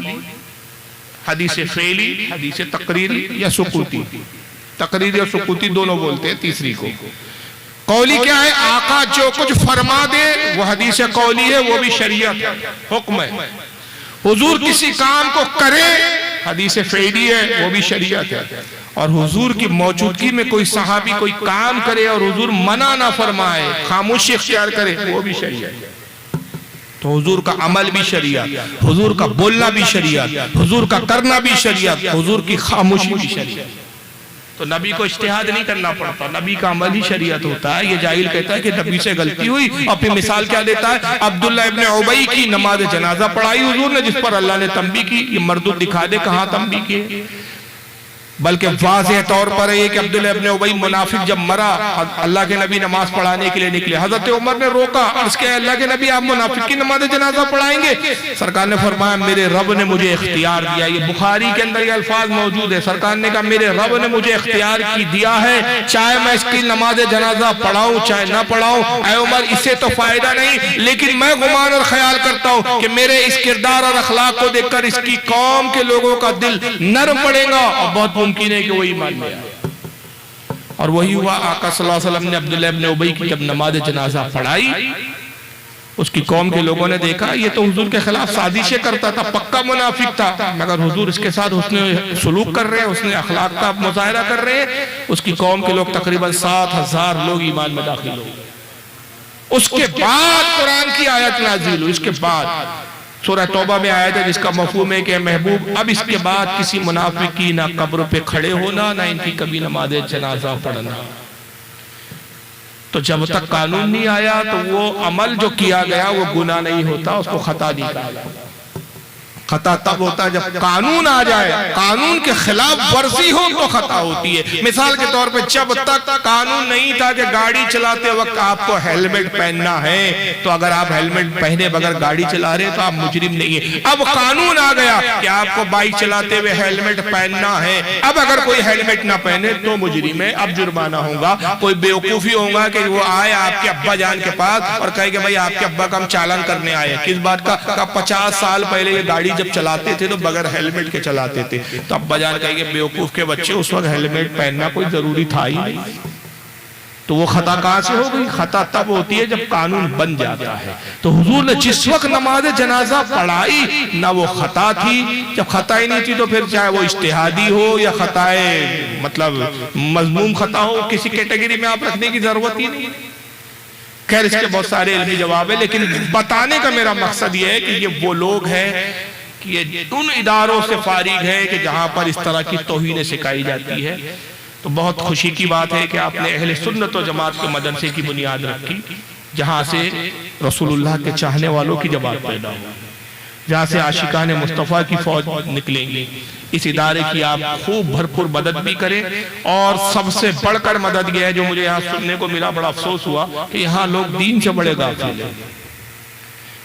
حدیث فعلی، حدیث تقریری یا سکوتی۔ تقریری اور سکوتی دونوں بولتے ہیں تیسری کو۔ قولی کیا ہے؟ آقا جو کچھ فرما دے وہ حدیث قولی ہے، وہ بھی شریعت حکم ہے۔ حضور کسی کام کو کرے حدیث فعلی ہے وہ بھی شریعت ہے، اور حضور کی موجودگی میں کوئی صحابی کوئی کام کرے اور حضور منع نہ فرمائے، خاموشی اختیار کرے، وہ بھی شریعت ہے۔ تو حضور کا عمل بھی شریعت، حضور کا بولنا بھی شریعت، حضور کا کرنا بھی شریعت، حضور کی خاموشی بھی شریعت۔ تو نبی کو اجتہاد نہیں کرنا پڑتا، نبی کا عمل ہی شریعت ہوتا ہے۔ یہ جاہل کہتا ہے کہ نبی سے غلطی ہوئی، اپنی مثال کیا دیتا ہے؟ عبداللہ ابن عبی کی نماز جنازہ پڑھائی حضور نے، جس پر اللہ نے تنبیہ کی۔ یہ مردود دکھا دے کہاں تنبیہ کی، بلکہ واضح طور پر ہے کہ عبداللہ ابن عبی منافق جب مرا، اللہ کے نبی نماز پڑھانے کے لیے نکلے، حضرت عمر نے روکا، عرض کیا اللہ کے نبی آپ منافق کی نماز جنازہ پڑھائیں گے؟ سرکار نے فرمایا میرے رب نے مجھے اختیار دیا۔ یہ بخاری کے اندر یہ الفاظ موجود ہے، سرکار نے کہا میرے رب نے مجھے اختیار کی دیا ہے، چاہے میں اس کی نماز جنازہ پڑھاؤں چاہے نہ پڑھاؤں۔ اے عمر اس سے تو فائدہ نہیں، لیکن میں گمان اور خیال کرتا ہوں کہ میرے اس کردار اور اخلاق کو دیکھ کر اس کی قوم کے لوگوں کا دل نرم پڑے گا، اور بہت ممکن ہے کہ وہی مان لیا۔ اور وہی ہوا، آقا صلی اللہ علیہ وسلم نے عبداللہ ابن عبی کی جب نماز جنازہ پڑھائی، اس کی قوم کے لوگوں نے دیکھا یہ تو حضور کے خلاف سازشیں کرتا تھا، پکا منافق تھا، مگر حضور اس کے ساتھ حسن سلوک کر رہے ہیں، حسن اخلاق کا مظاہرہ کر رہے ہیں۔ اس کی قوم کے لوگ تقریباً 7,000 لوگ ایمان میں داخل ہوئے۔ اس کے بعد قرآن کی آیت نازل ہوئی، اس کے بعد سورہ توبہ میں آیت ہے جس کا مفہوم ہے کہ محبوب اب اس کے بعد کسی منافق کی نہ قبر پہ کھڑے ہونا، نہ ان کی کبھی نماز جنازہ پڑھنا۔ تو جب تک قانون نہیں آیا تو وہ عمل جو کیا گیا وہ گناہ نہیں ہوتا، اس کو خطا نہیں کہا جاتا۔ خطا تب ہوتا ہے جب قانون آ جائے، قانون کے خلاف ورزی ہو تو خطا ہوتی ہے۔ مثال کے طور پہ جب تک قانون نہیں تھا کہ گاڑی چلاتے وقت آپ کو ہیلمٹ پہننا ہے، تو اگر آپ ہیلمٹ پہنے بغیر گاڑی چلا رہے تو آپ مجرم نہیں ہیں۔ اب قانون آ گیا کہ آپ کو بائک چلاتے ہوئے ہیلمٹ پہننا ہے، اب اگر کوئی ہیلمٹ نہ پہنے تو مجرم ہے، اب جرمانہ ہوگا۔ کوئی بیوقوفی ہوگا کہ وہ آئے آپ کے ابا جان کے پاس اور کہے کہ بھائی آپ کے ابا کا ہم چالان کرنے آئے، کس بات کا؟ 50 سال پہلے یہ گاڑی جب چلاتے تھے تو بغیر ہیلمٹ کے چلاتے تھے، تو ابا جان کہیں گے بیوقوف کے بچے اس وقت ہیلمٹ پہننا کوئی ضروری تھا ہی نہیں۔ تو وہ خطا کہاں سے ہو گئی؟ خطا تب ہوتی ہے جب قانون بن جاتا ہے۔ تو حضور نے جس وقت نماز جنازہ پڑھائی نہ وہ خطا تھی، جب خطا ہی نہیں تھی تو پھر چاہے وہ اجتہادی ہو یا خطا مطلب مذموم خطا ہو، کسی کیٹیگری میں آپ رکھنے کی ضرورت ہی نہیں۔ خیر اس کے بہت سارے علمی جواب ہیں، لیکن بتانے کا میرا مقصد یہ ہے کہ یہ وہ لوگ ہیں کہ یہ ان اداروں سے فارغ ہے کہ جہاں پر اس طرح کی توہین سکھائی جاتی ہے۔ تو بہت خوشی کی بات ہے کہ آپ نے اہل سنت و جماعت کے مدرسے کی بنیاد رکھی، جہاں سے رسول اللہ کے چاہنے والوں کی جماعت پیدا ہو، جہاں سے عاشقان مصطفیٰ کی فوج نکلیں گی۔ اس ادارے کی آپ خوب بھرپور مدد بھی کریں، اور سب سے بڑھ کر مدد یہ ہے جو مجھے یہاں سننے کو ملا، بڑا افسوس ہوا کہ یہاں لوگ دین سے بڑے غافل ہیں۔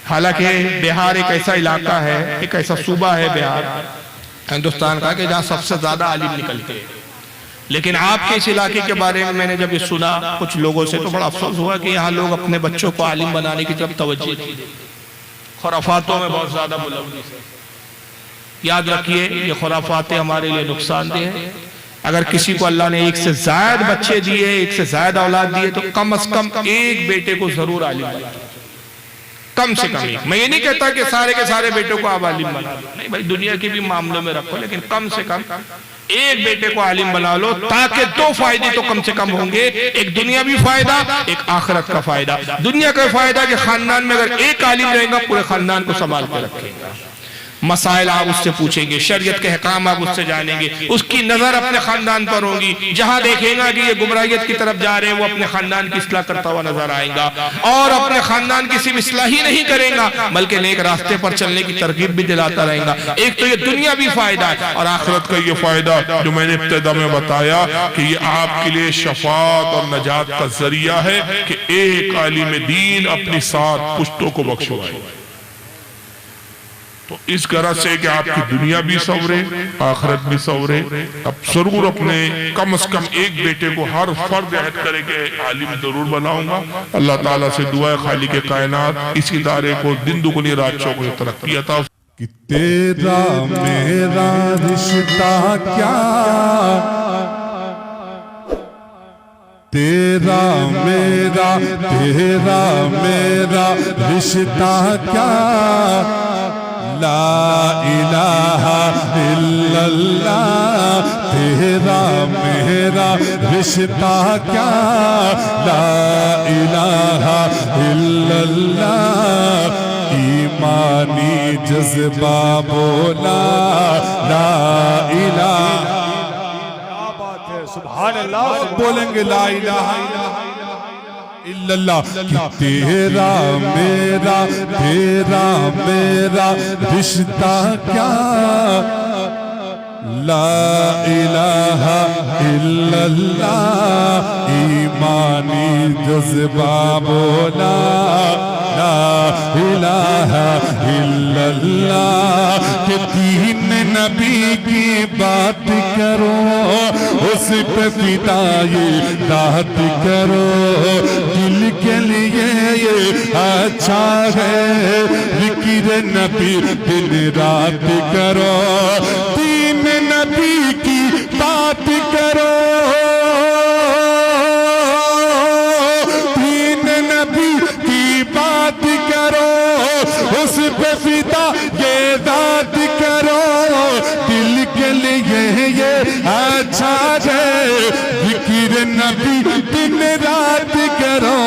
حالانکہ بہار ایک ایسا علاقہ ہے، ایک ایسا صوبہ ہے بہار ہندوستان کا کہ جہاں سب سے زیادہ عالم نکلتے ہیں، لیکن آپ کے اس علاقے کے بارے میں نے جب یہ سنا کچھ لوگوں سے تو بڑا افسوس ہوا کہ یہاں لوگ اپنے بچوں کو عالم بنانے کی طرف توجہ نہیں دیتے، خرافاتوں میں بہت زیادہ ملوث ہے۔ یاد رکھیے یہ خرافاتیں ہمارے لیے نقصان دہ ہیں۔ اگر کسی کو اللہ نے ایک سے زائد بچے دیے، ایک سے زائد اولاد دیے، تو کم از کم ایک بیٹے کو ضرور عالم بنا، کم سے کم ایک۔ میں یہ نہیں کہتا کہ سارے کے سارے بیٹوں کو آپ عالم بنا لو، نہیں بھائی، دنیا کے بھی معاملوں میں رکھو، لیکن کم سے کم ایک بیٹے کو عالم بنا لو، تاکہ دو فائدے تو کم سے کم ہوں گے، ایک دنیاوی فائدہ، ایک آخرت کا فائدہ۔ دنیا کا فائدہ کہ خاندان میں اگر ایک عالم رہے گا پورے خاندان کو سنبھال کے رکھے گا، مسائل آپ اس سے پوچھیں گے، شریعت کے احکام آپ اس سے جانیں گے، اس کی نظر اپنے خاندان پر ہوگی، جہاں دیکھیں گا کہ یہ گمراہیت کی طرف جا رہے ہیں وہ اپنے خاندان کی اصلاح کرتا ہوا نظر آئے گا، اور اپنے خاندان کی صرف اصلاح ہی نہیں کرے گا بلکہ نیک راستے پر چلنے کی ترغیب بھی دلاتا رہے گا۔ ایک تو یہ دنیا بھی فائدہ ہے، اور آخرت کا یہ فائدہ جو میں نے ابتدا میں بتایا کہ یہ آپ کے لیے شفاعت اور نجات کا ذریعہ ہے کہ ایک عالم دین اپنی 7 پشتوں کو بخشوائے۔ تو اس غرض سے کہ آپ کی دنیا بھی سورے، آخرت بھی سورے، اب ضرور اپنے کم از کم ایک بیٹے کو ہر فرد عہد کرے کہ عالم ضرور بناؤں گا۔ اللہ تعالیٰ سے دعا ہے خالق کائنات اس ادارے کو دن دگنی رات چوگنی ترقی عطا کہ تیرا میرا رشتہ کیا، تیرا میرا رشتہ کیا، لا الہ الا اللہ تیرا میرا رشتہ کیا لا الہ الا اللہ ایمانی جذبہ بولا لا الہ سبحان اللہ بولیں گے لا الہ الا اللہ کہ تیرا میرا رشتہ کیا لا الہ الا اللہ ایمانی جذبہ بولا لا الہ الا اللہ کہ دین نبی کی بات کرو اس پہ فدائی داد کرو دل کے لیے یہ اچھا ہے ذکر نبی دن رات کرو دین نبی کی بات کرو دین نبی کی بات کرو اس پہ فدا یہ داد کرو دل کے لیے یہ اچھا ہے ذکر نبی دن رات کرو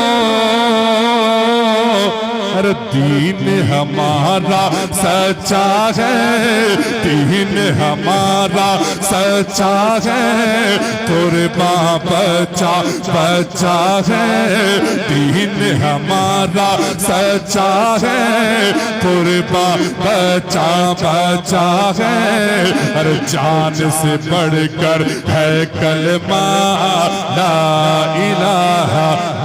ہر دین ہمارا سچا ہے دین ہمارا سچا ہے قرباں بچا بچا ہے دین ہمارا سچا ہے قرباں بچا بچا ہے ہر جان سے بڑھ کر ہے کلمہ لا الہ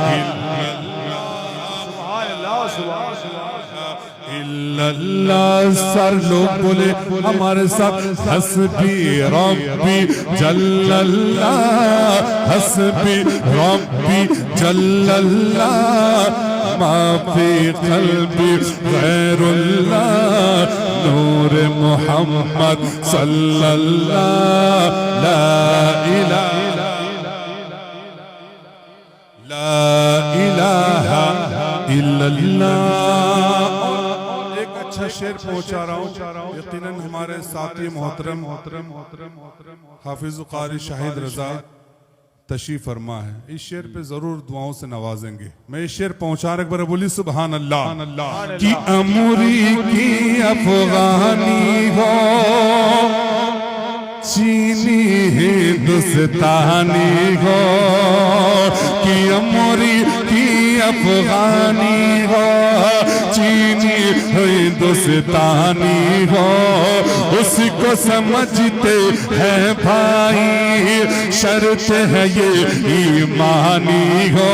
الا اللہ سر لوگ بولے ہمارے ساتھ حسبی ربی جل اللہ حسبی ربی جل اللہ ما فی قلبی غیر اللہ نور محمد صلی اللہ لا الہ الا اللہ اچھا شعر پہنچا رہا ہوں یقیناً ہمارے ساتھی محترم حافظ قاری شاہد رضا تشریف فرما ہے اس شعر پہ ضرور دعاؤں سے نوازیں گے میں اس شعر پہنچا رہا ایک بار بولی سبحان اللہ کہ اموری کی افغانی ہو چینی ہندوستانی ہو کہ اموری کی افغانی ہو چینی ہندوستانی ہو اس کو سمجھتے ہیں بھائی شرط ہے یہ ایمانی ہو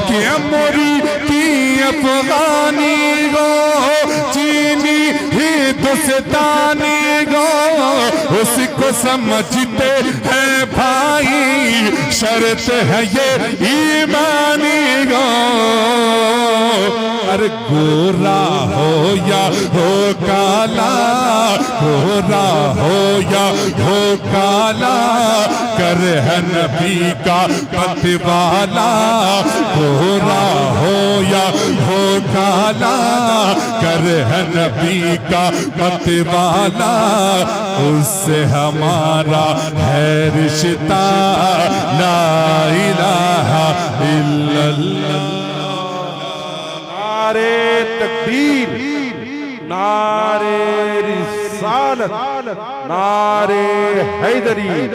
کہ اموری کی افغانی ہو چینی ہندوستانی ہو اس کو سمجھتے ہیں بھائی شرط ہے یہ ایمانی ہو ارے گورا ہو یا ہو کالا گورا ہو یا ہو کالا کر ہے نبی کا متوالا گورا ہو یا ہو کالا کر ہے نبی کا متوالا اس سے ہمارا ہے رشتہ لا الہ الا اللہ نعرے تکبیر نعرے رسالت نعرے حیدری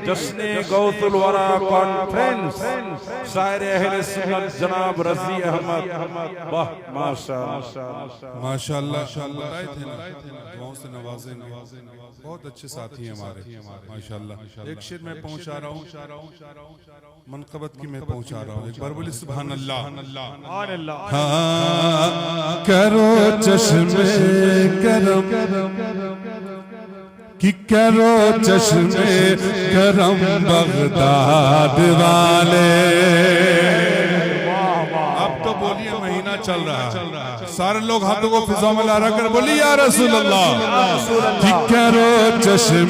جشن غوث الورا کانفرنس شاعر اہل سنت جناب رضی احمد واہ ماشاءاللہ دعاؤں سے نوازیں بہت اچھے ساتھی ہیں ہمارے ماشاءاللہ ایک شعر میں پہنچا رہا ہوں منقبت کی میں پہنچا رہا ہوں ایک بار بولی سبحان اللہ کرو چشم کرم کہ کرو چشم کرم بغداد والے اب تو بولیے مہینہ چل رہا ہے سارے لوگ ہاتھوں کو فضا میں لہرا کر بولی یا رسول اللہ کہ کرو چشم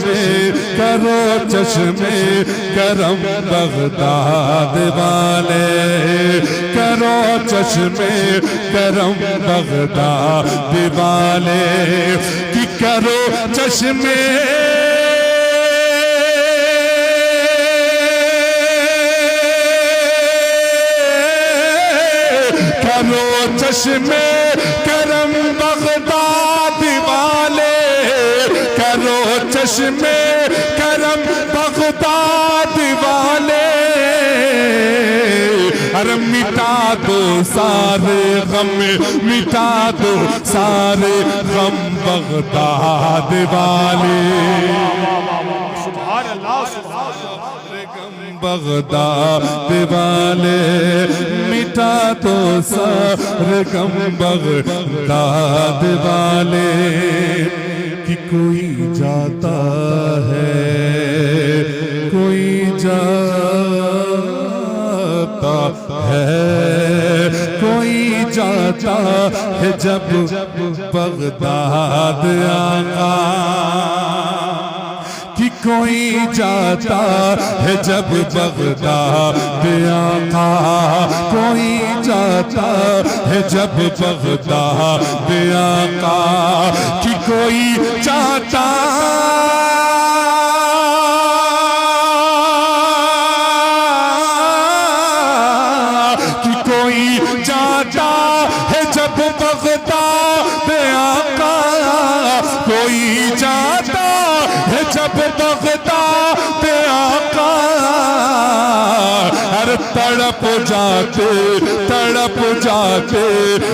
کرم بغداد والے کرو چشمے کرم بغداد والے کہ کرو چشمے کرو چشمے کرم بغداد والے کرو چشمے کرم بغداد والے ارے مٹا دو سارے غم مٹا دو سارے غم بغداد والے سبحان اللہ بغداد والے مٹا دو سارے غم بغداد والے کہ کوئی جاتا ہے کوئی جاتا ہے کوئی جاتا ہے جب بغداد آقا کہ کوئی جاتا ہے جب بغداد آقا کوئی جاتا ہے جب بغداد آقا کہ کوئی جاتا کہ کوئی جاتا ہے جب بغداد آقا کوئی جاتا ہے جب بغداد آقا ہر تڑپ جاتے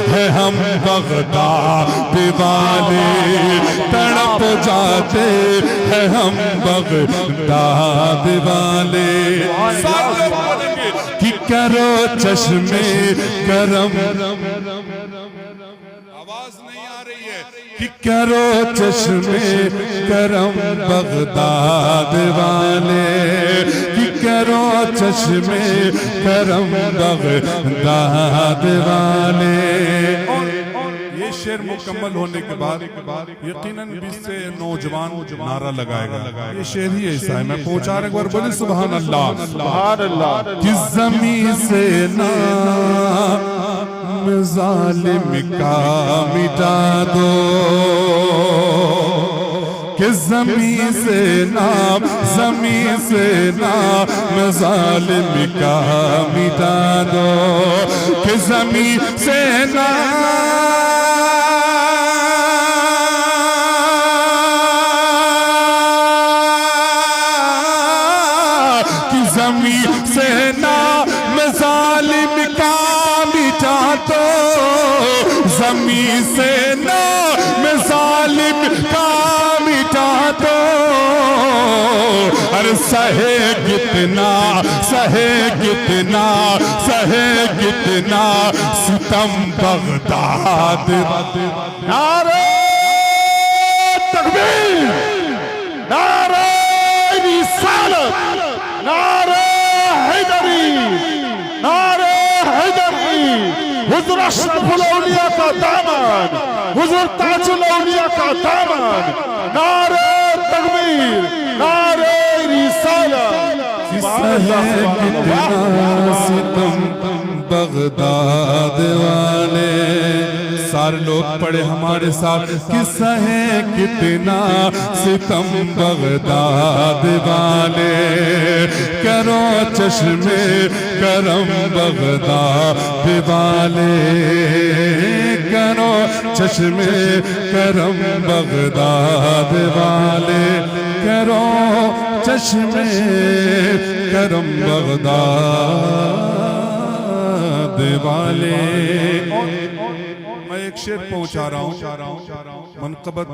ہیں ہم بغداد والے تڑپ جاتے ہیں ہم بغداد والے کہ کرو چشمے کرم آواز نہیں آ رہی ہے کہ کرو چشمے کرم بغداد والے کہ کرو چشمے کرم بغداد والے یہ شعر مکمل ہونے کے بعد یقیناً 20 سے نوجوان نعرہ لگائے گا یہ شعر ہی ایسا ہے میں پہنچا رہا ایک بار بولے سبحان اللہ سبحان اللہ کہ زمین سے نام ظالم کا مٹا دو کہ زمین سے نام ظالم کا مٹا دو کہ زمین سے زمین سے نام ظالم کا مٹا دو زمین سے نام ظالم کا مٹا دو ارے سہے کتنا ستم بغداد نعرہ تکبیر نعرہ رسالت نعرہ حیدری حضور اشرف الاولیاء کا دامن حضور تاج الاولیاء کا دامن نعرہ تکبیر نعرہ رسالت ستم بغداد والے سارے لوگ پڑھے ہمارے ساتھ کہ سہے کتنا ستم بغداد والے کرو چشمے کرم بغداد والے کرو چشمے کرم بغداد والے کرو چشمے کرم بغداد والے میں ایک شعر پہنچا رہا ہوں منقبت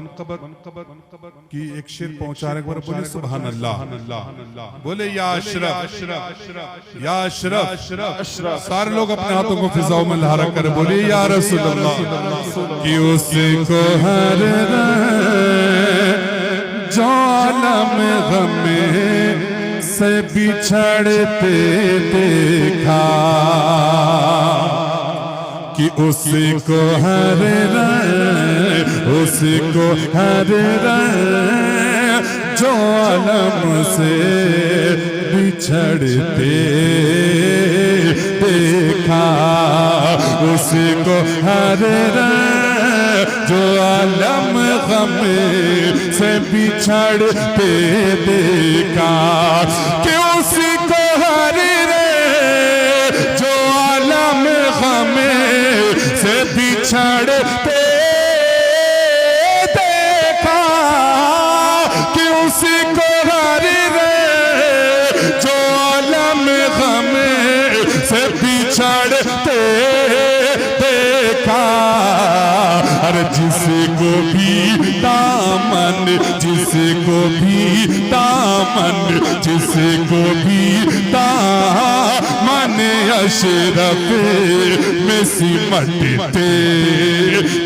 کی ایک شعر پہنچا رہا ہے بولے سبحان اللہ بولے یا اشرف یا اشرف سارے لوگ اپنے ہاتھوں کو فضاؤں میں لہرا کر بولے یا رسول اللہ کہ اس کو ہر جو عالم غم سے بچھڑتے دیکھا کہ اس کو ہر جو عالم سے بچھڑتے دیکھا کو ہر جو عالم غم سے بچھڑتے دیکھا کہ اسی کو ہر جو عالم غم سے بچھڑتے دیکھا کہ اسی کو ہر جو عالم غم سے بچھڑتے دیکھا اور جس کو بھی دامن جس کو بھی دامن جس کو بھی دامن اشرف میں سمٹتے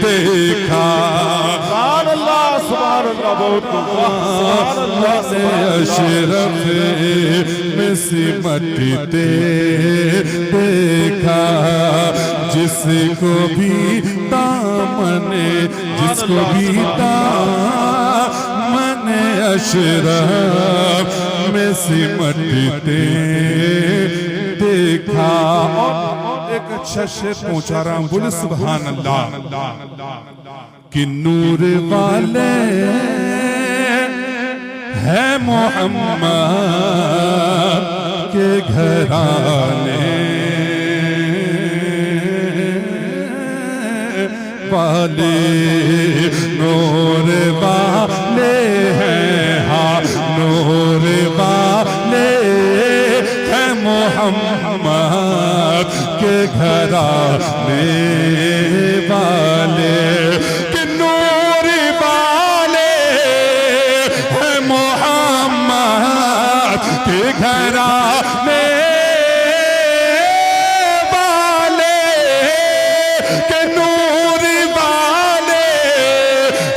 دیکھا سبحان اللہ بہت سبحان اللہ اشرف میں سمٹتے دیکھا جس کو بھی دامن جس کو بھی دامن اشرف میں سمٹتے دیکھا. ایک اچھا شعر پہنچا رہا ہوں, بولے سبحان اللہ. کہ نور والے ہے محمد کے گھرانے والے, نور والے ہیں, ہاں نور والے ہیں محمد کے گھرانے والے. کہ نور والے ہیں محمد کے گھرانے والے, کہ نور والے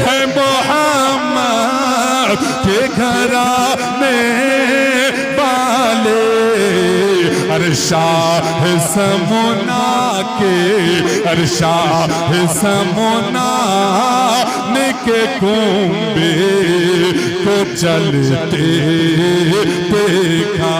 ہیں محمد کے گھرانے والے. شاہ سمنا کے شاہ سمنا کے کنبے کو چلتے دیکھا.